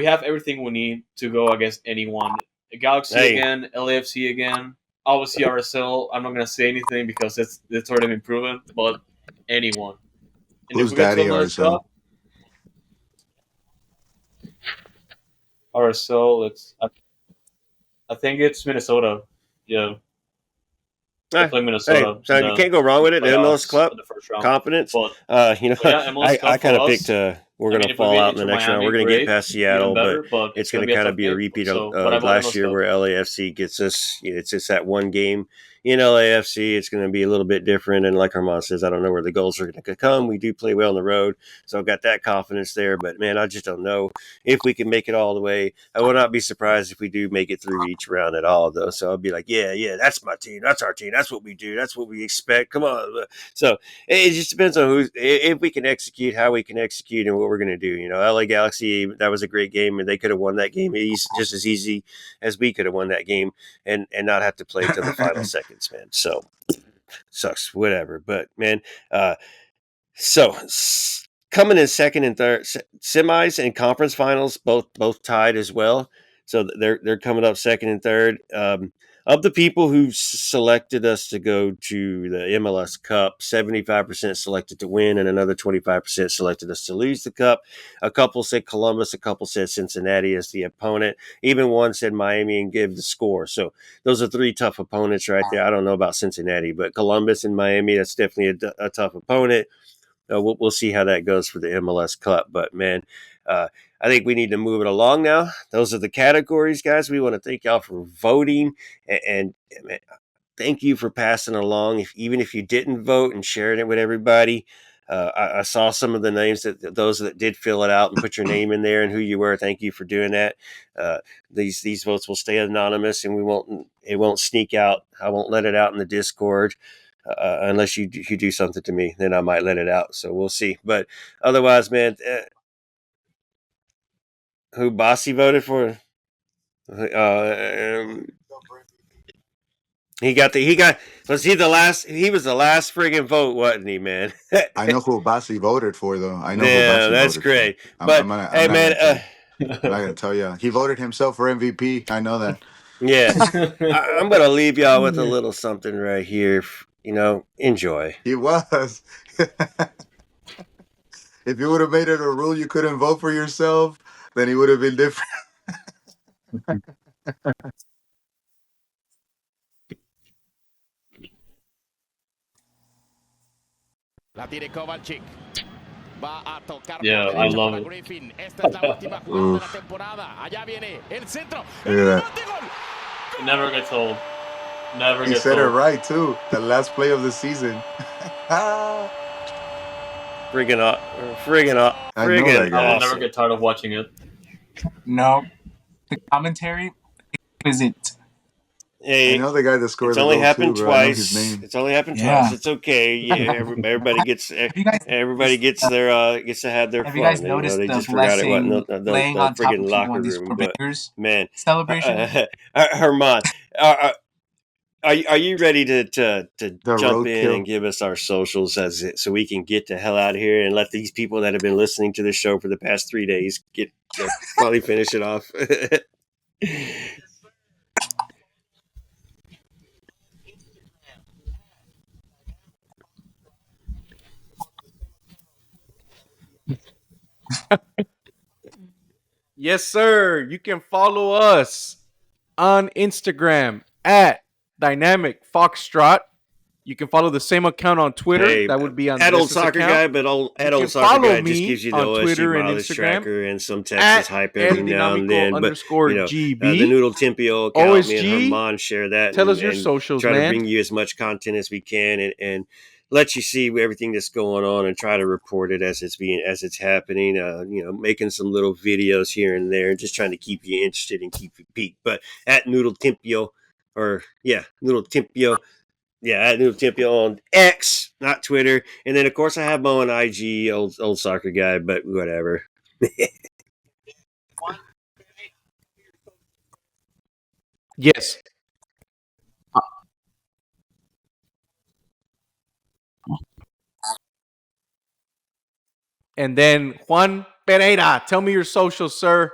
have everything we need to go against anyone. Galaxy again, LAFC again, obviously RSL. I'm not gonna say anything because it's already been proven, but anyone. And Who's if we get to Daddy MLS RSL? Cup, RSL, I think it's Minnesota. Yeah, they play Minnesota. Hey, so you can't go wrong with it. The MLS Cup, the first round. confidence. But yeah, MLS I Cup kind for of us. picked we're going mean, to if we fall beat out in the Inter next round. Miami, We're going to get great, past even Seattle, better, but it's going to be a kind of tough be a game. repeat So, of but I vote last MLS year Cup. where LAFC gets us. It's just that one game in LAFC. It's going to be a little bit different. And like Armand says, I don't know where the goals are going to come. We do play well on the road, so I've got that confidence there. But man, I just don't know if we can make it all the way. I will not be surprised if we do make it through each round at all, though. So I'll be like, yeah, that's my team. That's our team. That's what we do. That's what we expect. Come on. So it just depends on if we can execute, how we can execute, and what we're going to do. LA Galaxy, that was a great game, and they could have won that game just as easy as we could have won that game, and not have to play till the final seconds, man. So sucks, whatever. But man, so coming in second and third, semis and conference finals, both tied as well. So they're coming up second and third. Of the people who selected us to go to the MLS Cup, 75% selected to win, and another 25% selected us to lose the Cup. A couple said Columbus, a couple said Cincinnati as the opponent. Even one said Miami and give the score. So those are three tough opponents right there. I don't know about Cincinnati, but Columbus and Miami, that's definitely a tough opponent. We'll see how that goes for the MLS Cup. But man, I think we need to move it along now. Those are the categories, guys. We want to thank y'all for voting and man, thank you for passing along. Even if you didn't vote and sharing it with everybody, I saw some of the names those that did fill it out and put your name in there and who you were. Thank you for doing that. These votes will stay anonymous, and it won't sneak out. I won't let it out in the Discord. Unless you do something to me, then I might let it out. So we'll see. But otherwise, man, who Bossy voted for? Was he the last? He was the last friggin' vote, wasn't he, man? I know who Basi voted for, though. I know who Yeah, Basi that's voted great. for. But I'm hey, not man, gonna tell you. He voted himself for MVP. I know that. yeah, I'm gonna leave y'all with a little something right here. Enjoy. He was. If you would have made it a rule you couldn't vote for yourself, then he would have been different. La tiene Kovalchik. Va a tocar Yeah, I love it. Griffin. Esta es la última jugada de la temporada. Allá viene el centro. Yeah. It never gets old. Never He gets said old. it right too. The last play of the season. Friggin' up. Friggin' up. I know that guy. I will awesome. never get tired of watching it. No, the commentary is it. Hey, I know the guy that scored it's the only goal happened too, bro. I know his twice. name. It's only happened Yeah. twice. It's okay. Yeah, everybody gets Have you guys gets to have their Have fun. you guys noticed They the just forgot it blessing wasn't the laying on top of friggin' people locker in these room. But Bears man, celebration? Herman, are you ready to jump in roadkill. and give us our socials so we can get the hell out of here and let these people that have been listening to the show for the past 3 days probably finish it off? Yes, sir. You can follow us on Instagram at Dynamic Foxtrot. You can follow the same account on Twitter. Hey, that would be on old Andres' soccer account. guy, but old can soccer follow guy just me gives you the on OSU Twitter and mileage Instagram tracker and some Texas hype every now and then. But _GB. the Noodle Tempio account, me and OSG, Herman share that. tell us and, your and socials, try man. to bring you as much content as we can and let you see everything that's going on and try to report it as it's happening. Making some little videos here and there, just trying to keep you interested and keep you peaked. But at Noodle Tempio, Noodle Tempio. Yeah, at Noodle Tempio on X, not Twitter. And then, of course, I have Mo on IG, old soccer guy, but whatever. Yes. And then Juan Pereira, tell me your socials, sir.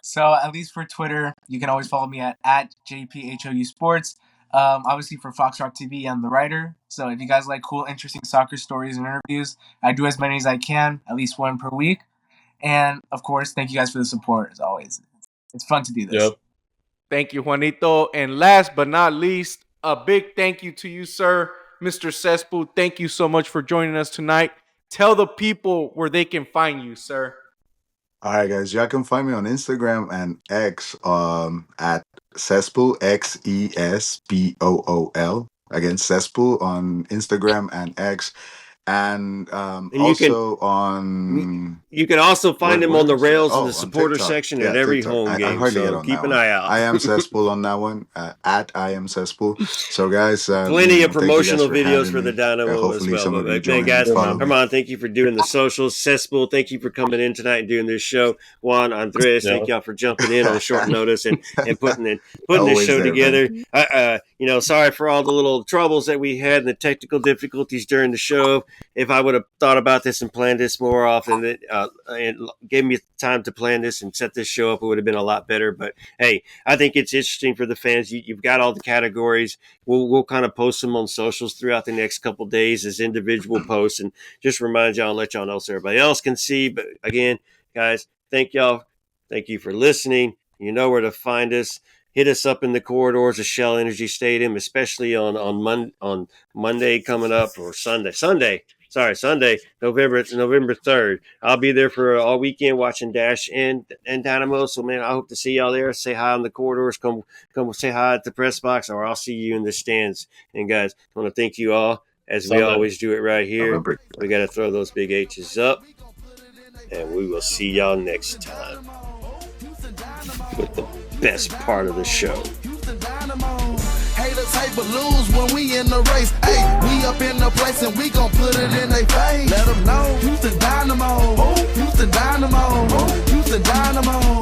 So at least for Twitter, you can always follow me at JPHOU Sports. Obviously for Foxtrot TV, I'm the writer. So if you guys like cool, interesting soccer stories and interviews, I do as many as I can, at least one per week. And of course, thank you guys for the support as always. It's fun to do this. Yep. Thank you, Juanito. And last but not least, a big thank you to you, sir, Mr. Xespool. Thank you so much for joining us tonight. Tell the people where they can find you, sir. All right, guys. Y'all can find me on Instagram and X at Xespool, Xespool. Again, Xespool on Instagram and X. And also on... You can also find him on the rails in the supporter TikTok. section at every TikTok. home I game. hardly get So on keep that an one. eye out. I am Xespool on that one. At I am Xespool. So, guys, plenty of thank you guys promotional for videos having for the me. Dynamo as Hopefully well. some of you But, join guys, and follow me. Herman, thank you for doing the socials. Xespool, thank you for coming in tonight and doing this show. Juan, Andres, thank y'all for jumping in on short notice and putting this show together. Sorry for all the little troubles that we had and the technical difficulties during the show. If I would have thought about this and planned this more often, and gave me time to plan this and set this show up, it would have been a lot better. But hey, I think it's interesting for the fans. You've got all the categories. We'll kind of post them on socials throughout the next couple of days as individual posts, and just remind y'all and let y'all know so everybody else can see. But again, guys, thank y'all. Thank you for listening. You know where to find us. Hit us up in the corridors of Shell Energy Stadium, especially on Monday coming up, or Sunday, November 3rd. I'll be there for all weekend watching Dash and Dynamo. So, man, I hope to see y'all there. Say hi in the corridors. Come say hi at the press box, or I'll see you in the stands. And, guys, I want to thank you all, as we always do it right here. We got to throw those big H's up. And we will see y'all next time with the best part of the show. Haters hate but lose when we in the race. Hey, we up in the place and we gon' put it in their face. Let them know Houston Dynamo. Houston Dynamo. Houston Dynamo.